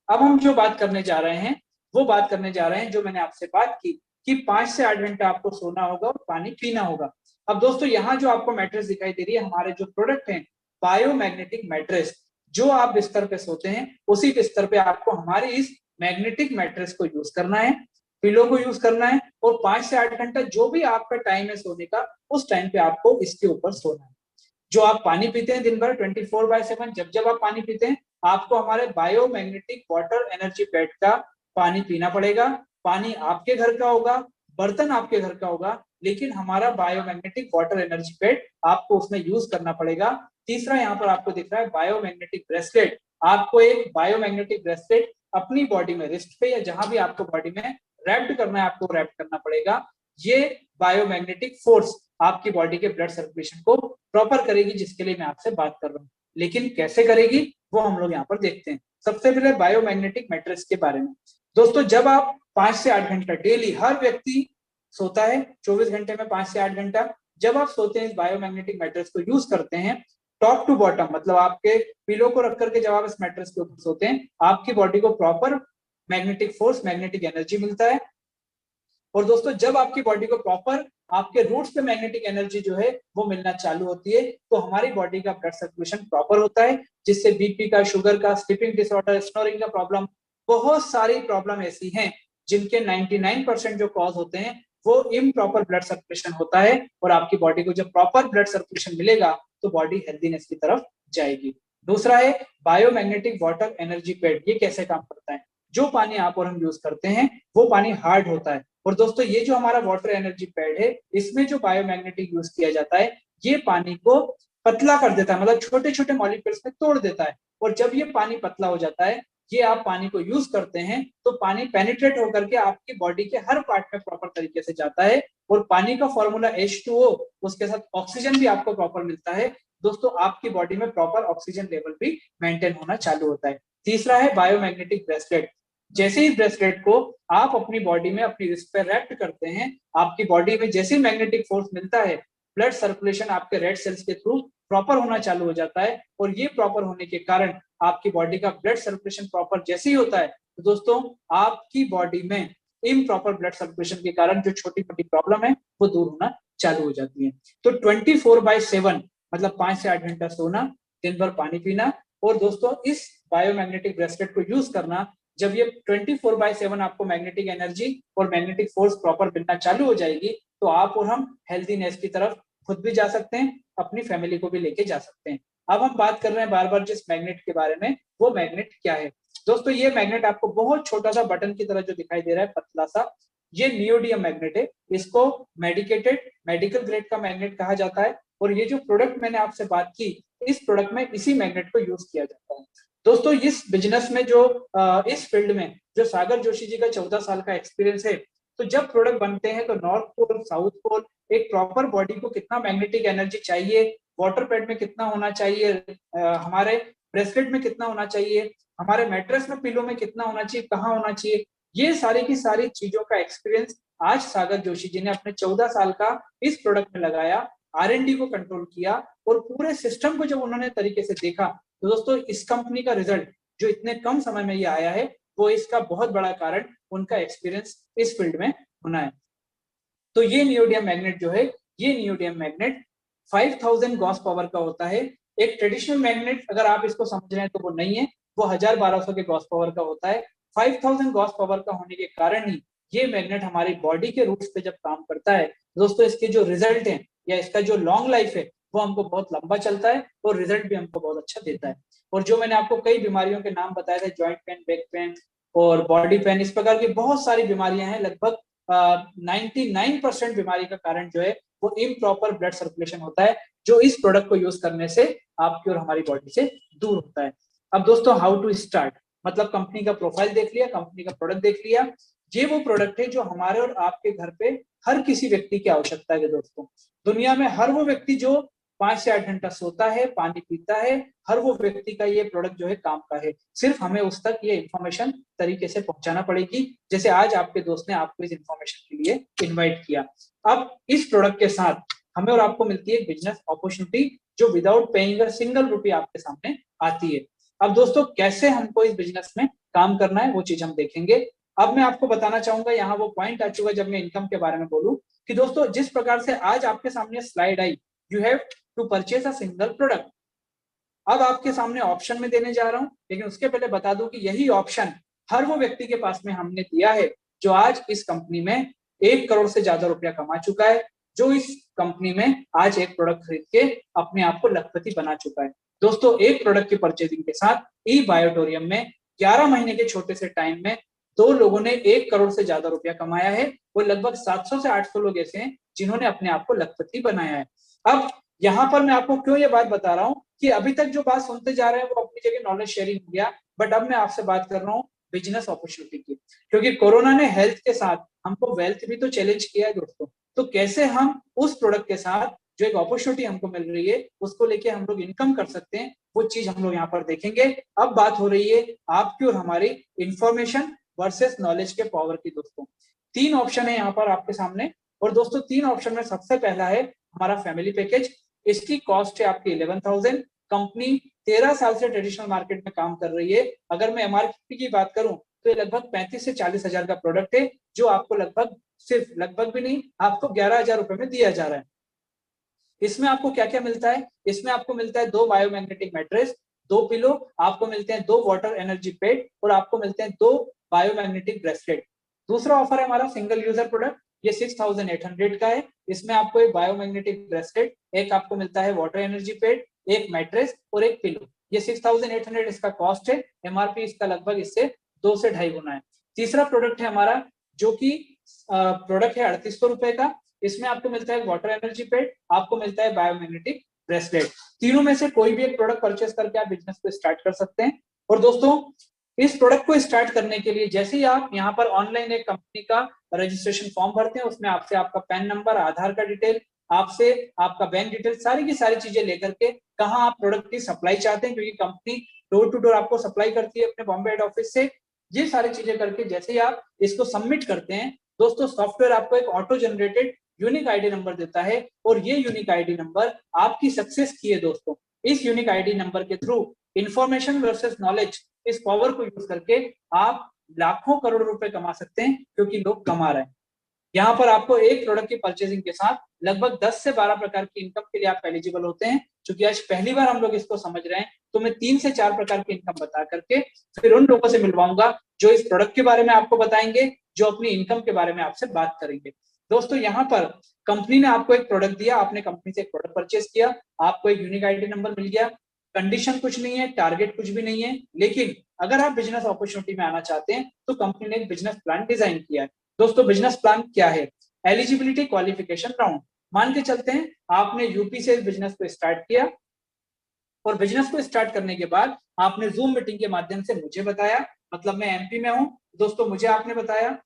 अब हम जो बात करने जा रहे हैं, वो बात करने जा रहे हैं जो मैंने आपसे बात की कि 5 से 8 घंटा आपको सोना होगा और पानी पीना होगा। अब दोस्तों यहाँ जो आपको मैट्रेस दिखाई दे रही है, हमारे जो प्रोडक्ट हैं बायोमैग्नेटिक मैट्रेस, जो आप बिस्तर पे सोते हैं उसी बिस्तर पे आपको हमारी इस मैग्नेटिक मैट्रेस को यूज करना है, पिलो को यूज करना है, और 5 से 8 घंटा जो भी आपका टाइम है सोने का, उस टाइम पे आपको इसके ऊपर सोना है। जो आप पानी पीते हैं दिन भर 24/7, जब जब आप पानी पीते हैं, आपको हमारे बायोमैग्नेटिक वाटर एनर्जी पैड का पानी पीना पड़ेगा। पानी आपके घर का होगा, बर्तन आपके घर का होगा, लेकिन हमारा बायोमैग्नेटिक वाटर एनर्जी पैड आपको उसमें यूज करना पड़ेगा। तीसरा यहाँ पर आपको दिख रहा है बायोमैग्नेटिक ब्रेसलेट। आपको एक बायोमैग्नेटिक ब्रेसलेट अपनी बॉडी में, रिस्ट पे या जहां भी आपको बॉडी में रैप्ड करना है, आपको रैप्ड करना पड़ेगा। ये बायोमैग्नेटिक फोर्स आपकी बॉडी के ब्लड सर्कुलेशन को प्रॉपर करेगी, जिसके लिए मैं आपसे बात कर रहा हूँ। लेकिन कैसे करेगी वो हम लोग यहाँ पर देखते हैं। सबसे पहले बायोमैग्नेटिक मैट्रेस के बारे में। दोस्तों जब आप 5 से 8 घंटा डेली, हर व्यक्ति सोता है 24 घंटे में 5 से 8 घंटा, जब आप सोते हैं इस बायोमैग्नेटिक मैट्रेस को यूज करते हैं, टॉप टू बॉटम, मतलब आपके पिलो को रख करके जब आप इस मैट्रेस के ऊपर सोते हैं, आपकी बॉडी को proper magnetic force, magnetic energy मिलता है। और दोस्तों जब आपकी बॉडी को प्रॉपर आपके रूट्स पे मैग्नेटिक एनर्जी जो है वो मिलना चालू होती है, तो हमारी बॉडी का ब्लड सर्कुलेशन प्रॉपर होता है, जिससे बीपी का, शुगर का, स्लीपिंग डिसऑर्डर, स्नोरिंग का प्रॉब्लम, बहुत सारी प्रॉब्लम ऐसी हैं जिनके 99% जो कॉज होते हैं वो इम्प्रॉपर ब्लड सर्कुलेशन होता है। और आपकी बॉडी को जब प्रॉपर ब्लड सर्कुलेशन मिलेगा तो बॉडी हेल्दीनेस की तरफ जाएगी। दूसरा है बायोमैग्नेटिक वाटर एनर्जी पैड। ये कैसे काम करता है? जो पानी आप और हम यूज करते हैं वो पानी हार्ड होता है, और दोस्तों ये जो हमारा वाटर एनर्जी पैड है इसमें जो बायोमैग्नेटिक यूज किया जाता है ये पानी को पतला कर देता है, मतलब छोटे छोटे मॉलिक्यूल्स में तोड़ देता है। और जब ये पानी पतला हो जाता है, ये आप पानी को यूज करते हैं तो पानी पेनिट्रेट होकर के आपकी बॉडी के हर पार्ट में प्रॉपर तरीके से जाता है, और पानी का फॉर्मूला H2O, उसके साथ ऑक्सीजन भी आपको प्रॉपर मिलता है। दोस्तों आपकी बॉडी में प्रॉपर ऑक्सीजन लेवल भी मेंटेन होना चालू होता है। तीसरा है बायोमैग्नेटिक ब्रेसलेट। जैसे ही ब्रेसलेट को आप अपनी बॉडी में अपनी रिस्ट पे रैप्ट करते हैं, आपकी बॉडी में जैसे ही मैग्नेटिक फोर्स मिलता है, ब्लड सर्कुलेशन आपके रेड सेल्स के थ्रू प्रॉपर होना चालू हो जाता है, और ये प्रॉपर होने के कारण आपकी बॉडी का ब्लड सर्कुलेशन प्रॉपर जैसे ही होता है तो दोस्तों आपकी बॉडी में इम्प्रॉपर ब्लड सर्कुलेशन के कारण जो छोटी मोटी प्रॉब्लम है वो दूर होना चालू हो जाती है। तो 24/7 मतलब 5 से 8 घंटा सोना, दिन भर पानी पीना, और दोस्तों इस बायोमैग्नेटिक ब्रेसलेट को यूज करना। जब ये 24/7 आपको मैग्नेटिक एनर्जी और मैग्नेटिक फोर्स प्रॉपर मिलना चालू हो जाएगी तो आप और हम हेल्थीनेस की तरफ खुद भी जा सकते हैं, अपनी फैमिली को भी लेके जा सकते हैं। अब हम बात कर रहे हैं बार बार जिस मैग्नेट के बारे में, वो मैग्नेट क्या है? दोस्तों ये मैग्नेट आपको बहुत छोटा सा बटन की तरह जो दिखाई दे रहा है, पतला सा, ये नियोडियम मैग्नेट है। इसको मेडिकल ग्रेड का मैग्नेट कहा जाता है, और ये जो प्रोडक्ट मैंने आपसे बात की, इस प्रोडक्ट में इसी मैग्नेट को यूज किया जाता है। दोस्तों इस बिजनेस में जो इस फील्ड में जो सागर जोशी जी का 14 साल का एक्सपीरियंस है, तो जब प्रोडक्ट बनते हैं तो नॉर्थ पोल, साउथ पोल, एक प्रॉपर बॉडी को कितना मैग्नेटिक एनर्जी चाहिए, वाटर पैड में कितना होना चाहिए, हमारे ब्रेसलेट में कितना होना चाहिए, हमारे मैट्रेस में, पिलो में कितना होना चाहिए, कहाँ होना चाहिए, ये सारी की सारी चीजों का एक्सपीरियंस आज सागर जोशी जी ने अपने 14 साल का इस प्रोडक्ट में लगाया, R&D को कंट्रोल किया, और पूरे सिस्टम को जब उन्होंने तरीके से देखा तो दोस्तों इस कंपनी का रिजल्ट जो इतने कम समय में ये आया है, वो इसका बहुत बड़ा कारण उनका एक्सपीरियंस इस फील्ड में होना है। तो ये नियोडियम मैग्नेट जो है, ये नियोडियम मैग्नेट 5000 गॉस पावर का होता है। एक ट्रेडिशनल मैग्नेट अगर आप इसको समझ रहे हैं तो वो नहीं है, वो 1000-1200 के गॉस पावर का होता है। 5000 गॉस पावर का होने के कारण ही ये मैग्नेट हमारी बॉडी के रूट्स पे जब काम करता है, दोस्तों इसके जो रिजल्ट है या इसका जो लॉन्ग लाइफ है वो हमको बहुत लंबा चलता है, और रिजल्ट भी हमको बहुत अच्छा देता है। और जो मैंने आपको कई बीमारियों के नाम बताए थे, ज्वाइंट पेन, बैक पेन और बॉडी पेन, इस प्रकार की बहुत सारी बीमारियां हैं, लगभग 99% बीमारी का कारण जो है वो इम्प्रॉपर ब्लड सर्कुलेशन होता है, जो इस प्रोडक्ट को यूज करने से आपकी और हमारी बॉडी से दूर होता है। अब दोस्तों हाउ टू स्टार्ट, मतलब कंपनी का प्रोफाइल देख लिया, कंपनी का प्रोडक्ट देख लिया। ये वो प्रोडक्ट है जो हमारे और आपके घर पे हर किसी व्यक्ति की आवश्यकता है। दोस्तों दुनिया में हर वो व्यक्ति जो 5 से 8 घंटा सोता है, पानी पीता है, हर वो व्यक्ति का ये प्रोडक्ट जो है काम का है। सिर्फ हमें उस तक ये इन्फॉर्मेशन तरीके से पहुंचाना पड़ेगी, जैसे आज आपके दोस्त ने आपको इस इन्फॉर्मेशन के लिए इनवाइट किया। अब इस प्रोडक्ट के साथ हमें और आपको मिलती है एक बिजनेस अपॉर्चुनिटी जो without paying a single rupee आपके सामने आती है। अब दोस्तों कैसे हमको इस बिजनेस में काम करना है वो चीज हम देखेंगे। अब मैं आपको बताना चाहूंगा, यहाँ वो पॉइंट आ चुका जब मैं इनकम के बारे में बोलूं, कि दोस्तों जिस प्रकार से आज आपके सामने स्लाइड आई, you have to purchase a single product, अब आपके सामने ऑप्शन में देने जा रहा हूं, लेकिन उसके पहले बता दूं कि यही ऑप्शन हर वो व्यक्ति के पास में हमने दिया है जो आज इस कंपनी में 1 करोड़ से ज्यादा रुपया कमा चुका है, जो इस कंपनी में आज एक प्रोडक्ट खरीद के अपने आप को लखपति बना चुका है। दोस्तों एक प्रोडक्ट की परचेजिंग के साथ ई बायोटोरियम में 11 महीने के छोटे से टाइम में 2 लोगों ने 1 करोड़ से ज्यादा रुपया कमाया है। वो लगभग 700 से 800 लोग ऐसे हैं जिन्होंने अपने आप को लखपति बनाया है। अब यहाँ पर मैं आपको क्यों ये बात बता रहा हूँ कि अभी तक जो बात सुनते जा रहे हैं वो अपनी जगह नॉलेज शेयरिंग हो गया, बट अब मैं आपसे बात कर रहा हूँ बिजनेस अपॉर्चुनिटी की, क्योंकि कोरोना ने हेल्थ के साथ हमको वेल्थ भी तो चैलेंज किया है दोस्तों। तो कैसे हम उस प्रोडक्ट के साथ जो एक अपॉर्चुनिटी हमको मिल रही है उसको लेके हम लोग इनकम कर सकते हैं, वो चीज हम लोग यहाँ पर देखेंगे। अब बात हो रही है आपकी और हमारी इंफॉर्मेशन वर्सेस नॉलेज के पावर की। दोस्तों 3 ऑप्शन है यहाँ पर आपके सामने, और दोस्तों 3 ऑप्शन में सबसे पहला है हमारा फैमिली पैकेज। इसकी कॉस्ट है आपकी 11,000। कंपनी 13 साल से ट्रेडिशनल मार्केट में काम कर रही है। अगर मैं एमआरपी की बात करूं तो ये लगभग 35 से 40 हजार का प्रोडक्ट है, जो आपको लगभग भी नहीं, आपको 11,000 रुपए में दिया जा रहा है। इसमें आपको क्या क्या मिलता है? इसमें आपको मिलता है 2 बायोमैग्नेटिक मैट्रेस, 2 पिलो, आपको मिलते हैं 2 वाटर एनर्जी पैड, और आपको मिलते हैं 2 बायोमैग्नेटिक ब्रेसलेट। दूसरा ऑफर है हमारा सिंगल यूजर प्रोडक्ट, ये 6,800 का है। इसमें आपको एक बायोमैग्नेटिक ब्रेसलेट, एक आपको मिलता है वाटर एनर्जी पैड, एक मैट्रेस और एक पिलो। ये 6800 इसका कॉस्ट है, एमआरपी इसका लगभग इससे 2 से 2.5 गुना है। तीसरा प्रोडक्ट है हमारा जो कि प्रोडक्ट है 3800 रुपए का। इसमें आपको मिलता है वाटर एनर्जी पैड, आपको मिलता है बायोमैग्नेटिक ब्रेसलेट। तीनों में से कोई भी एक प्रोडक्ट परचेस करके आप बिजनेस को स्टार्ट कर सकते हैं। और दोस्तों इस प्रोडक्ट को स्टार्ट करने के लिए जैसे ही आप यहाँ पर ऑनलाइन एक कंपनी का रजिस्ट्रेशन फॉर्म भरते हैं, उसमें आपसे आपका पैन नंबर, आधार का डिटेल, आपसे आपका बैंक डिटेल, सारी की सारी चीजें लेकर के कहाँ आप प्रोडक्ट की सप्लाई चाहते हैं, क्योंकि कंपनी डोर टू डोर आपको सप्लाई करती है अपने बॉम्बे हेड ऑफिस से। ये सारी चीजें करके जैसे ही आप इसको सबमिट करते हैं दोस्तों, सॉफ्टवेयर आपको एक auto generated unique ID number देता है, और ये यूनिक आईडी नंबर आपकी सक्सेस की है दोस्तों। इस यूनिक आईडी नंबर के थ्रू इंफॉर्मेशन वर्सेस नॉलेज, इस पावर को यूज करके आप लाखों करोड़ रुपए कमा सकते हैं, क्योंकि लोग कमा रहे हैं। यहाँ पर आपको एक प्रोडक्ट की परचेजिंग के साथ लगभग 10 से 12 प्रकार की इनकम के लिए आप एलिजिबल होते हैं। क्योंकि आज पहली बार हम लोग इसको समझ रहे हैं, तो मैं 3 से 4 प्रकार की इनकम बता करके फिर उन लोगों से मिलवाऊंगा जो इस प्रोडक्ट के बारे में आपको बताएंगे, जो अपनी इनकम के बारे में आपसे बात करेंगे। दोस्तों यहाँ पर कंपनी ने आपको एक प्रोडक्ट दिया, आपने कंपनी से एक प्रोडक्ट परचेज किया, आपको एक यूनिक आईडी नंबर मिल गया, कंडीशन कुछ नहीं है, टारगेट कुछ भी नहीं है, लेकिन अगर आप बिजनेस अपॉर्चुनिटी में आना चाहते हैं तो कंपनी ने एक बिजनेस प्लान डिजाइन किया है। दोस्तों बिजनेस प्लान क्या है? Eligibility qualification round. मान के चलते हैं आपने यूपी से इस बिजनेस को स्टार्ट किया, और बिजनेस को स्टार्ट करने के बाद आपने जूम मीटिंग के माध्यम से मुझे बताया, मतलब मैं एमपी में हूं दोस्तों, मुझे आपने बताया।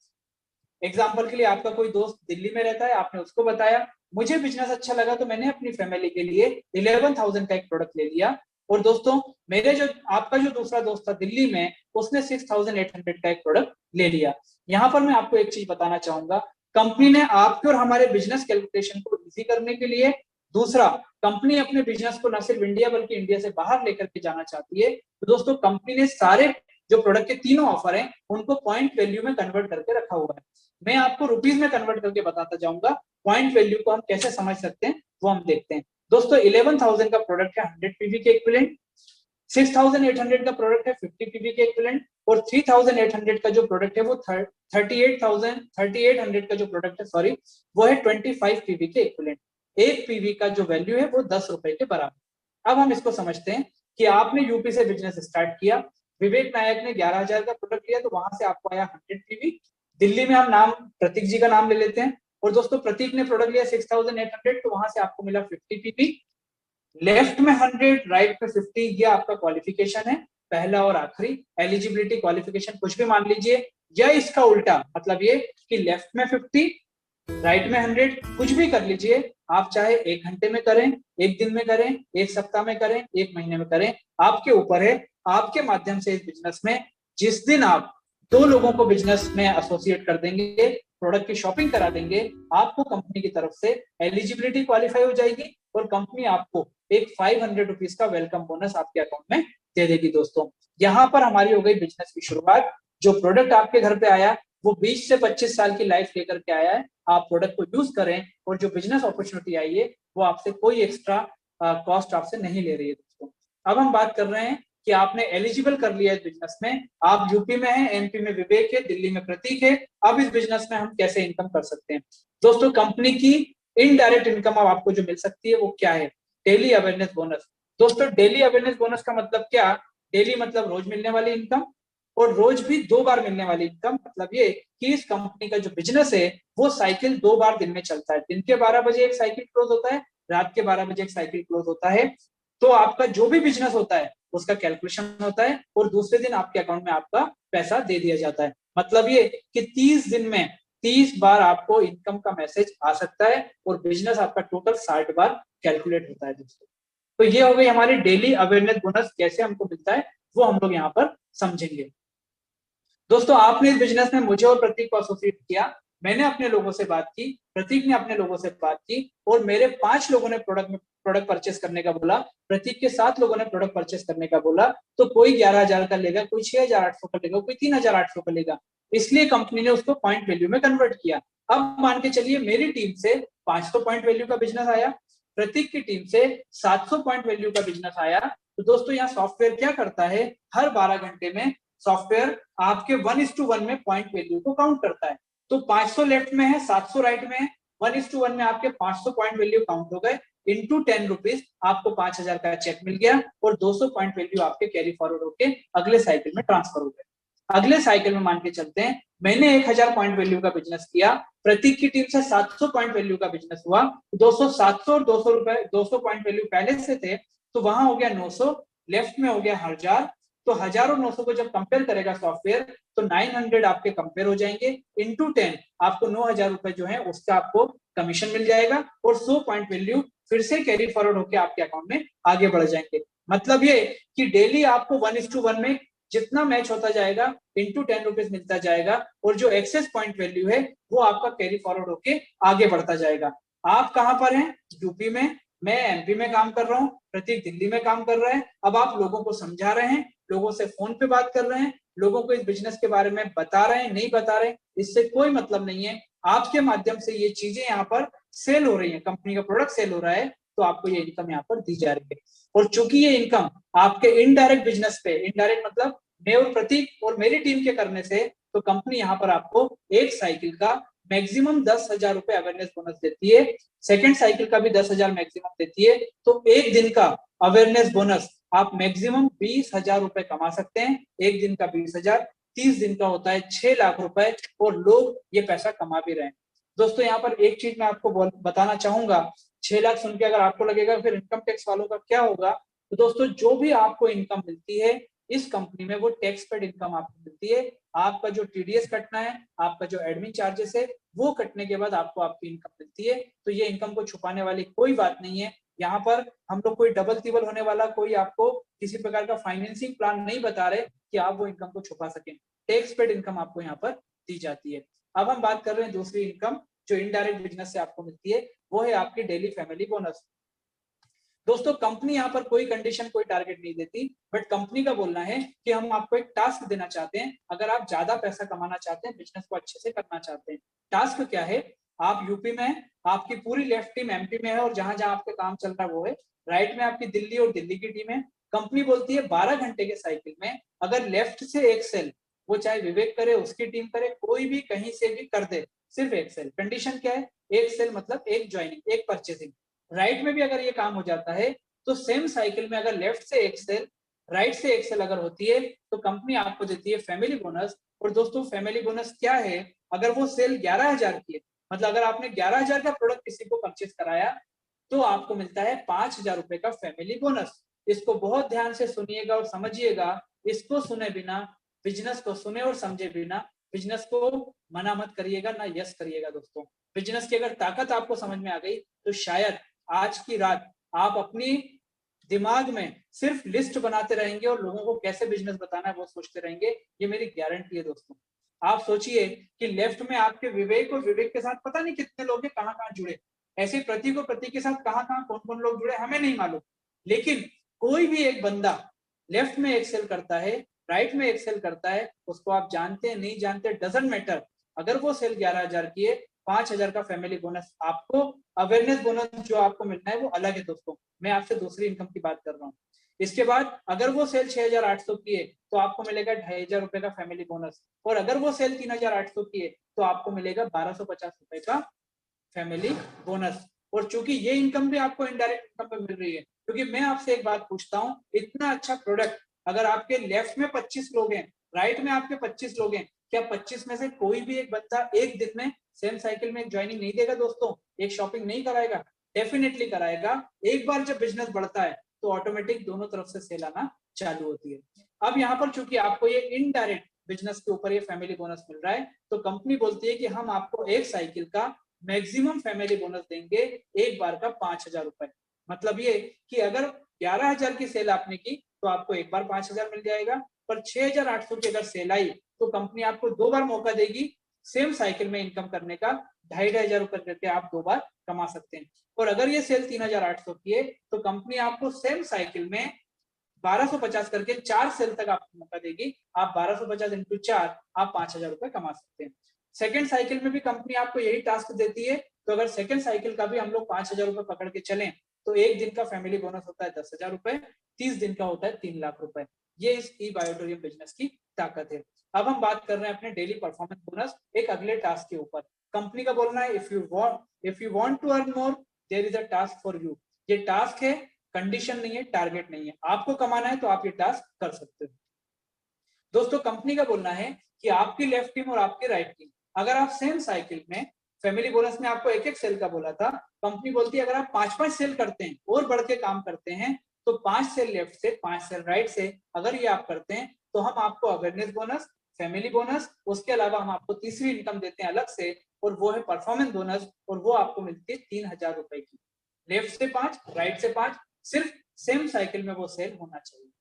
एग्जाम्पल के लिए आपका कोई दोस्त दिल्ली में रहता है, आपने उसको बताया, मुझे बिजनेस अच्छा लगा तो मैंने अपनी फैमिली के लिए 11,000 का एक प्रोडक्ट ले लिया। और दोस्तों मेरे जो आपका जो दूसरा दोस्त था दिल्ली में, उसने 6,800 का एक प्रोडक्ट ले लिया। यहाँ पर मैं आपको एक चीज बताना चाहूंगा, कंपनी ने आपके और हमारे बिजनेस कैलकुलेशन को इजी करने के लिए, दूसरा कंपनी अपने बिजनेस को न सिर्फ इंडिया बल्कि इंडिया से बाहर लेकर के जाना चाहती है, तो दोस्तों कंपनी ने सारे जो प्रोडक्ट के तीनों ऑफर हैं उनको पॉइंट वैल्यू में कन्वर्ट करके रखा हुआ है। मैं आपको रुपीज में कन्वर्ट करके बताता जाऊंगा, पॉइंट वैल्यू को हम कैसे समझ सकते हैं वो हम देखते हैं। दोस्तों 11,000 का प्रोडक्ट है 100 पीवी के इक्विवेलेंट, 6,800 का प्रोडक्ट है 50 पीवी के इक्विवेलेंट, और 3,800 का जो प्रोडक्ट है वो 3800 का जो प्रोडक्ट है सॉरी वो है 25 पीवी के इक्विवेलेंट। एक पीवी का जो वैल्यू है वो 10 रुपए के बराबर। अब हम इसको समझते हैं कि आपने यूपी से बिजनेस स्टार्ट किया, विवेक नायक ने 11,000 का प्रोडक्ट लिया तो वहां से आपको आया 100 पीवी। दिल्ली में हम नाम प्रतीक जी का नाम ले लेते हैं, और दोस्तों प्रतीक ने प्रोडक्ट लिया 6,800 तो वहां से आपको मिला 50 पीवी। लेफ्ट में 100, राइट में 50, ये आपका क्वालिफिकेशन है पहला और आखिरी। एलिजिबिलिटी क्वालिफिकेशन कुछ भी मान लीजिए, या इसका उल्टा मतलब ये कि लेफ्ट में 50, राइट में 100, कुछ भी कर लीजिए आप, चाहे 1 घंटे में करें, 1 दिन में करें, 1 सप्ताह में करें, 1 महीने में करें, आपके ऊपर है। आपके माध्यम से इस बिजनेस में जिस दिन आप 2 लोगों को बिजनेस में एसोसिएट कर देंगे, प्रोडक्ट की शॉपिंग करा देंगे, आपको कंपनी की तरफ से एलिजिबिलिटी क्वालिफाई हो जाएगी, और कंपनी आपको एक 500 रुपीज का वेलकम बोनस आपके अकाउंट में दे देगी। दोस्तों यहाँ पर हमारी हो गई बिजनेस की शुरुआत। जो प्रोडक्ट आपके घर पे आया वो 20 से 25 साल की लाइफ लेकर के आया है, आप प्रोडक्ट को यूज करें, और जो बिजनेस अपॉर्चुनिटी आई है वो आपसे कोई एक्स्ट्रा कॉस्ट आपसे नहीं ले रही है। दोस्तों अब हम बात कर रहे हैं कि आपने एलिजिबल कर लिया है बिजनेस में, आप यूपी में हैं, एमपी में विवेक है, दिल्ली में प्रतीक है। अब इस बिजनेस में हम कैसे इनकम कर सकते हैं? दोस्तों कंपनी की इनडायरेक्ट इनकम अब आपको जो मिल सकती है वो क्या है? Daily awareness bonus. दोस्तों डेली अवेयरनेस बोनस का मतलब क्या? डेली मतलब रोज मिलने वाली इनकम, और रोज भी 2 बार मिलने वाली इनकम। मतलब ये कि इस कंपनी का जो बिजनेस है वो साइकिल 2 बार दिन में चलता है। दिन के 12 बजे एक साइकिल क्लोज होता है, रात के 12 बजे एक साइकिल क्लोज होता है। तो आपका जो भी बिजनेस होता है उसका कैलकुलेशन होता है, और दूसरे दिन आपके अकाउंट में आपका पैसा दे दिया जाता है। मतलब ये कि 30 दिन में 30 बार आपको इनकम का मैसेज आ सकता है, और बिजनेस आपका टोटल 60 बार कैलकुलेट होता है। दोस्तों तो ये हो गई हमारी डेली अवेयरनेस बोनस, कैसे हमको मिलता है वो हम लोग यहाँ पर समझेंगे। दोस्तों आपने इस बिजनेस में मुझे और प्रतीक को एसोसिएट किया, मैंने अपने लोगों से बात की, प्रतीक ने अपने लोगों से बात की, और मेरे 5 लोगों ने प्रोडक्ट परचेस करने का बोला, प्रतीक के 7 लोगों ने प्रोडक्ट परचेस करने का बोला। तो कोई 11,000 का लेगा, कोई 6,800 का लेगा, कोई 3,800 का लेगा। इसलिए कंपनी ने उसको पॉइंट वैल्यू में कन्वर्ट किया। अब मान के चलिए मेरी टीम से 500 पॉइंट वैल्यू का बिजनेस आया, प्रतीक की टीम से 700 पॉइंट वैल्यू का बिजनेस आया। तो दोस्तों यहाँ सॉफ्टवेयर क्या करता है, हर 12 घंटे में सॉफ्टवेयर आपके 1:1 में पॉइंट वैल्यू को काउंट करता है। तो 500 लेफ्ट में है, 700 राइट में है, 1:1 में आपके 500 पॉइंट वैल्यू काउंट हो गए, इंटू 10 रुपीज आपको 5,000 का चेक मिल गया और 200 पॉइंट वैल्यू आपके कैरी फॉरवर्ड होके अगले साइकिल में ट्रांसफर हो गए। अगले साइकिल में मान के चलते हैं मैंने 1,000 पॉइंट वैल्यू का बिजनेस किया, प्रतीक की टीम से 700 पॉइंट वैल्यू का बिजनेस हुआ, 200 700 और 200 रुपए 200 पॉइंट वैल्यू पहले से थे तो वहां हो गया 900, लेफ्ट में हो गया 1000, तो 1000 और 900 को जब कंपेयर करेगा सॉफ्टवेयर तो 900 आपके कंपेयर हो जाएंगे, इंटू 10 आपको 9,000 रुपए जो है उसका आपको कमीशन मिल जाएगा और 100 पॉइंट वैल्यू फिर से कैरी फॉरवर्ड होकर आपके अकाउंट में आगे बढ़ जाएंगे। मतलब ये कि डेली आपको 1:1 में जितना मैच होता जाएगा इंटू 10 रुपीज मिलता जाएगा और जो एक्सेस पॉइंट वैल्यू है वो आपका कैरी फॉरवर्ड होके आगे बढ़ता जाएगा। आप कहां पर हैं? यूपी में, मैं एमपी में काम कर रहा हूँ, प्रतीक दिल्ली में काम कर रहा है। अब आप लोगों को समझा रहे हैं, लोगों से फोन पे बात कर रहे हैं, लोगों को इस बिजनेस के बारे में बता रहे हैं, नहीं बता रहे, इससे कोई मतलब नहीं है। आपके माध्यम से ये चीजें यहाँ पर सेल हो रही है, कंपनी का प्रोडक्ट सेल हो रहा है तो आपको ये इनकम यहाँ पर दी जा रही है। और चूंकि ये इनकम आपके इनडायरेक्ट बिजनेस पे, इनडायरेक्ट मतलब मैं और प्रतीक और मेरी टीम के करने से, तो कंपनी यहाँ पर आपको एक साइकिल का मैक्सिमम 10,000 रुपए अवेयरनेस बोनस देती है, सेकंड साइकिल का भी 10,000 मैक्सिमम देती है। तो एक दिन का अवेयरनेस बोनस आप मैक्सिमम 20,000 रुपए कमा सकते हैं। एक दिन का 20,000, 30 दिन का होता है 6 लाख रुपए और लोग ये पैसा कमा भी रहे हैं। दोस्तों यहाँ पर एक चीज मैं आपको बताना चाहूंगा, 6 लाख सुन के अगर आपको लगेगा फिर इनकम टैक्स वालों का क्या होगा, तो दोस्तों जो भी आपको इनकम मिलती है इस कंपनी में वो टैक्स पेड इनकम आपको मिलती है। आपका जो टीडीएस कटना है, आपका जो एडमिन चार्जेस है वो कटने के बाद आपको आपकी इनकम मिलती है। तो ये इनकम को छुपाने वाली कोई बात नहीं है। यहाँ पर हम लोग कोई डबल तिबल होने वाला कोई आपको किसी प्रकार का फाइनेंसिंग प्लान नहीं बता रहे कि आप वो इनकम को छुपा सकें। टैक्स पेड इनकम आपको यहाँ पर दी जाती है। अब हम बात कर रहे हैं दूसरी इनकम जो इनडायरेक्ट बिजनेस से आपको मिलती है, वो है आपकी डेली फैमिली बोनस। दोस्तों कंपनी यहाँ पर कोई कंडीशन कोई टारगेट नहीं देती, बट कंपनी का बोलना है कि हम आपको एक टास्क देना चाहते हैं। अगर आप ज्यादा पैसा कमाना चाहते हैं, बिजनेस को अच्छे से करना चाहते हैं, टास्क क्या है? आप यूपी में हैं, आपकी पूरी लेफ्ट टीम एमपी में है और जहां जहां आपका काम चल रहा है वो है, राइट में आपकी दिल्ली और दिल्ली की टीम है। कंपनी बोलती है 12 घंटे के साइकिल में अगर लेफ्ट से एक सेल, वो चाहे विवेक करे, उसकी टीम करे, कोई भी कहीं से भी कर दे, सिर्फ एक सेल। कंडीशन क्या है? एक सेल मतलब एक ज्वाइनिंग, एक परचेसिंग। राइट में भी अगर ये काम हो जाता है तो सेम साइकिल में अगर लेफ्ट से एक सेल, राइट से एक सेल अगर होती है तो कंपनी आपको देती है फैमिली बोनस। और दोस्तों फैमिली बोनस क्या है? अगर वो सेल 11,000 की है, मतलब अगर आपने 11,000 का प्रोडक्ट किसी को परचेज कराया तो आपको मिलता है 5,000 रुपए का फैमिली बोनस। इसको बहुत ध्यान से सुनिएगा और समझिएगा। इसको सुने बिना, बिजनेस को सुने और समझे बिना बिजनेस को मना मत करिएगा, ना यस करिएगा। दोस्तों बिजनेस की अगर ताकत आपको समझ में आ गई तो शायद आज की रात आप अपनी दिमाग में सिर्फ लिस्ट बनाते रहेंगे और लोगों को कैसे बिजनेस बताना है वो सोचते रहेंगे। ये मेरी गारंटी है दोस्तों। आप सोचिए कि लेफ्ट में आपके विवेक और विवेक के साथ पता नहीं कितने लोग हैं, कहां कहां जुड़े, ऐसे प्रतीक और प्रतीक के साथ कहां कहां कौन कौन लोग जुड़े हमें नहीं मालूम, लेकिन कोई भी एक बंदा लेफ्ट में एक्सेल करता है, राइट में एक्सेल करता है, उसको आप जानते हैं नहीं जानते डजंट मैटर। अगर वो सेल 11,000 की है, 5,000 का फैमिली बोनस आपको, अवेयरनेस बोनस जो आपको मिलना है वो अलग है। दोस्तों मैं आपसे दूसरी इनकम की बात कर रहा हूँ। इसके बाद अगर वो सेल 6,800 की है तो आपको मिलेगा 2,500 रुपए का फैमिली बोनस, और अगर वो सेल 3,800 की है तो आपको मिलेगा 1,250 रुपए का फैमिली बोनस। और चूंकि ये इनकम भी आपको इनडायरेक्ट इनकम पे मिल रही है, क्योंकि मैं आपसे एक बात पूछता हूँ, इतना अच्छा प्रोडक्ट अगर आपके लेफ्ट में 25 लोग हैं, राइट में आपके 25 लोग हैं, क्या 25 में से कोई भी एक बंदा एक दिन में सेम साइकिल में एक ज्वाइनिंग नहीं देगा? दोस्तों एक शॉपिंग नहीं कराएगा? डेफिनेटली कराएगा। एक बार जब बिजनेस बढ़ता है तो ऑटोमेटिक दोनों तरफ से सेल आना चालू होती है। अब यहाँ पर चूंकि आपको ये इनडायरेक्ट बिजनेस के ऊपर ये फैमिली बोनस मिल रहा है तो कंपनी बोलती है कि हम आपको एक साइकिल का मैक्सिमम फैमिली बोनस देंगे एक बार का 5,000 रुपए। मतलब ये कि अगर 11,000 की सेल आपने की तो आपको एक बार 5,000 मिल जाएगा, पर 6,800 की अगर सेल आई तो कंपनी आपको 2 बार मौका देगी सेम साइकिल में इनकम करने का, 2,500 रुपए करके आप 2 बार कमा सकते हैं। और अगर ये सेल 3,800 की है तो कंपनी आपको सेम साइकिल में 1,250 करके 4 सेल तक आपको मौका देगी। आप 1,250 इंटू 4 आप 5,000 रुपए कमा सकते हैं। सेकेंड साइकिल में भी कंपनी आपको यही टास्क देती है। तो अगर सेकेंड साइकिल का भी हम लोग 5,000 रुपए पकड़ के चलें तो एक दिन का फैमिली बोनस होता है 10,000 रुपए, 30 दिन का होता है 3 लाख रुपए। ये इस ई बायोटोरियम बिजनेस की ताकत है। अब हम बात कर रहे हैं अपने डेली परफॉर्मेंस बोनस एक अगले टास्क के ऊपर। कंपनी का बोलना है if you want to earn more there is a task for you. ये टास्क है, कंडीशन नहीं है, टारगेट नहीं है। आपको कमाना है तो आप ये टास्क कर सकते हो। दोस्तों कंपनी का बोलना है कि आपकी लेफ्ट टीम और आपकी राइट टीम, अगर आप सेम साइकिल में, फैमिली बोनस में आपको एक एक सेल का बोला था, कंपनी बोलती है अगर आप 5-5 सेल करते हैं और बढ़ के काम करते हैं तो 5 सेल लेफ्ट से 5 सेल राइट से अगर ये आप करते हैं तो हम आपको अवेयरनेस बोनस, फैमिली बोनस, उसके अलावा हम आपको तीसरी इनकम देते हैं अलग से, और वो है परफॉर्मेंस बोनस, और वो आपको मिलती है 3,000 रुपए की। लेफ्ट से 5, राइट से 5, सिर्फ सेम साइकिल में वो सेल होना चाहिए।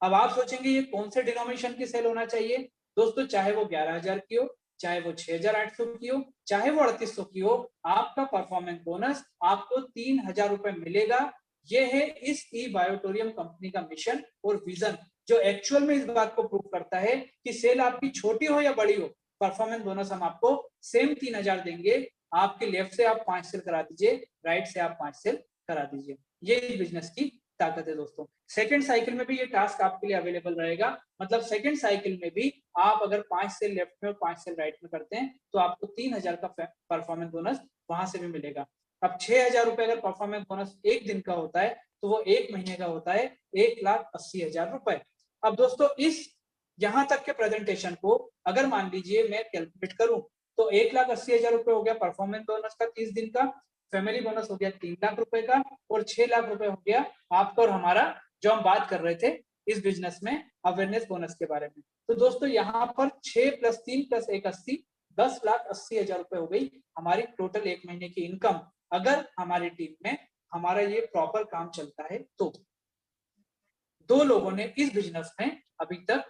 अब आप सोचेंगे ये कौन से डिनोमिनेशन की सेल होना चाहिए? दोस्तों चाहे वो 11,000 की हो, चाहे वो 6,800 की हो, चाहे वो 3,800 की हो, आपका परफॉर्मेंस बोनस आपको 3,000 रुपए मिलेगा। ये है इस ई बायोटोरियम कंपनी का मिशन और विजन, जो एक्चुअल में इस बात को प्रूव करता है कि सेल आपकी छोटी हो या बड़ी हो, परफॉर्मेंस बोनस हम आपको सेम 3,000 देंगे। आपके लेफ्ट से आप 5 सेल करा दीजिए, राइट से आप 5 सेल करा दीजिए। ये इस बिजनेस की ताकत है दोस्तों। सेकंड साइकिल में भी ये टास्क आपके लिए अवेलेबल रहेगा, मतलब सेकंड साइकिल में भी आप अगर 5 सेल लेफ्ट में और 5 सेल राइट में करते हैं तो आपको 3,000 का परफॉर्मेंस बोनस वहां से भी मिलेगा। अब 6,000 रुपए अगर परफॉर्मेंस बोनस एक दिन का होता है तो वो एक महीने का होता है 1,80,000 रुपए। अब दोस्तों इस यहां तक के प्रेजेंटेशन को अगर मान लीजिए मैं कैलकुलेट करूं तो 1,80,000 रुपए हो गया परफॉर्मेंस बोनस का 30 दिन का, फैमिली बोनस हो गया 3 लाख रुपए का, और 6 लाख रुपए हो गया आपका और हमारा, जो हम बात कर रहे थे इस बिजनेस में अवेयरनेस बोनस के बारे में। तो दोस्तों यहाँ पर 6 + 3 + 1 80, 10,80,000 रुपए हो गई हमारी टोटल एक महीने की इनकम, अगर हमारी टीम में हमारा ये प्रॉपर काम चलता है तो। 2 लोगों ने इस बिजनेस में अभी तक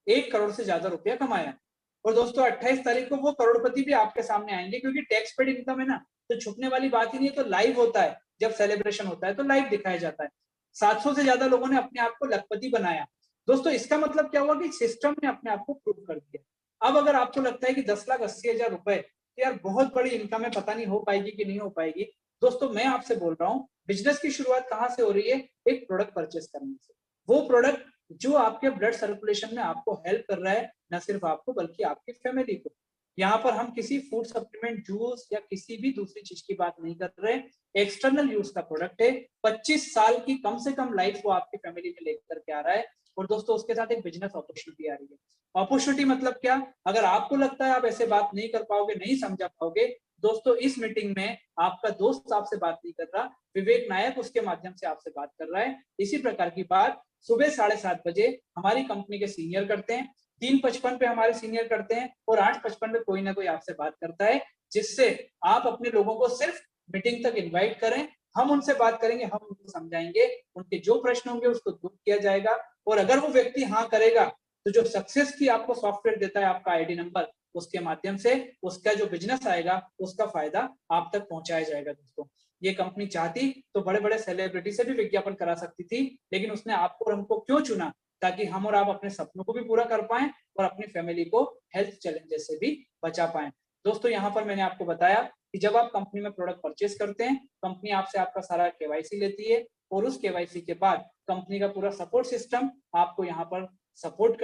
1 करोड़ से ज्यादा रुपया कमाया है। और दोस्तों 28 तारीख को वो करोड़पति भी आपके सामने आएंगे, क्योंकि टैक्स पेड इनकम है ना, तो छुपने वाली बात ही नहीं है। तो लाइव होता है, जब सेलिब्रेशन होता है तो लाइव दिखाया जाता है। 700 से ज्यादा लोगों ने अपने आप को लखपति बनाया। दोस्तों इसका मतलब क्या हुआ कि सिस्टम ने अपने आप को प्रूव कर दिया। अब अगर आपको लगता है कि 10,80,000 रुपए यार बहुत बड़ी इनकम है, पता नहीं हो पाएगी कि नहीं हो पाएगी, दोस्तों मैं आपसे बोल रहा हूँ बिजनेस की शुरुआत कहाँ से हो रही है? एक प्रोडक्ट परचेस करने से। वो प्रोडक्ट जो आपके ब्लड सर्कुलेशन में आपको हेल्प कर रहा है, न सिर्फ आपको बल्कि आपकी फैमिली को। यहाँ पर हम किसी फूड सप्लीमेंट, जूस या किसी भी दूसरी चीज की बात नहीं कर रहे, एक्सटर्नल यूज का प्रोडक्ट है। 25 साल की कम से कम लाइफ वो आपकी फैमिली में लेकर के आ रहा है। और दोस्तों उसके साथ एक बिजनेस अपॉर्चुनिटी आ रही है। अपॉर्चुनिटी मतलब क्या? अगर आपको लगता है आप ऐसे बात नहीं कर पाओगे, नहीं समझा पाओगे, दोस्तों इस मीटिंग में आपका दोस्त आपसे बात नहीं कर रहा, विवेक नायक उसके माध्यम से आपसे बात कर रहा है। इसी प्रकार की बात सुबह 7:30 बजे हमारी कंपनी के सीनियर करते हैं, 3:55 पे हमारे सीनियर करते हैं, और 8:55 पे कोई ना कोई आपसे बात करता है, जिससे आप अपने लोगों को सिर्फ मीटिंग तक इनवाइट करें। हम उनसे बात करेंगे, हम उनको समझाएंगे, उनके जो प्रश्न होंगे उसको दूर किया जाएगा। और अगर वो व्यक्ति हाँ करेगा तो जो सक्सेस की आपको सॉफ्टवेयर देता है आपका आईडी नंबर, उसके माध्यम से उसका जो बिजनेस आएगा उसका फायदा आप तक पहुंचाया जाएगा। दोस्तों ये कंपनी चाहती तो बड़े बड़े सेलिब्रिटी से भी विज्ञापन करा सकती थी, लेकिन उसने आपको और हमको क्यों चुना? ताकि हम और आप अपने सपनों को भी पूरा कर पाए और अपनी फैमिली को हेल्थ चैलेंजेस से भी बचा पाए। दोस्तों यहाँ पर मैंने आपको बताया कि जब आप कंपनी में प्रोडक्ट परचेस करते हैं, कंपनी आपसे आपका सारा केवाईसी लेती है, और उस केवाईसी के बाद कंपनी का पूरा सपोर्ट सिस्टम आपको यहाँ पर सपोर्ट कर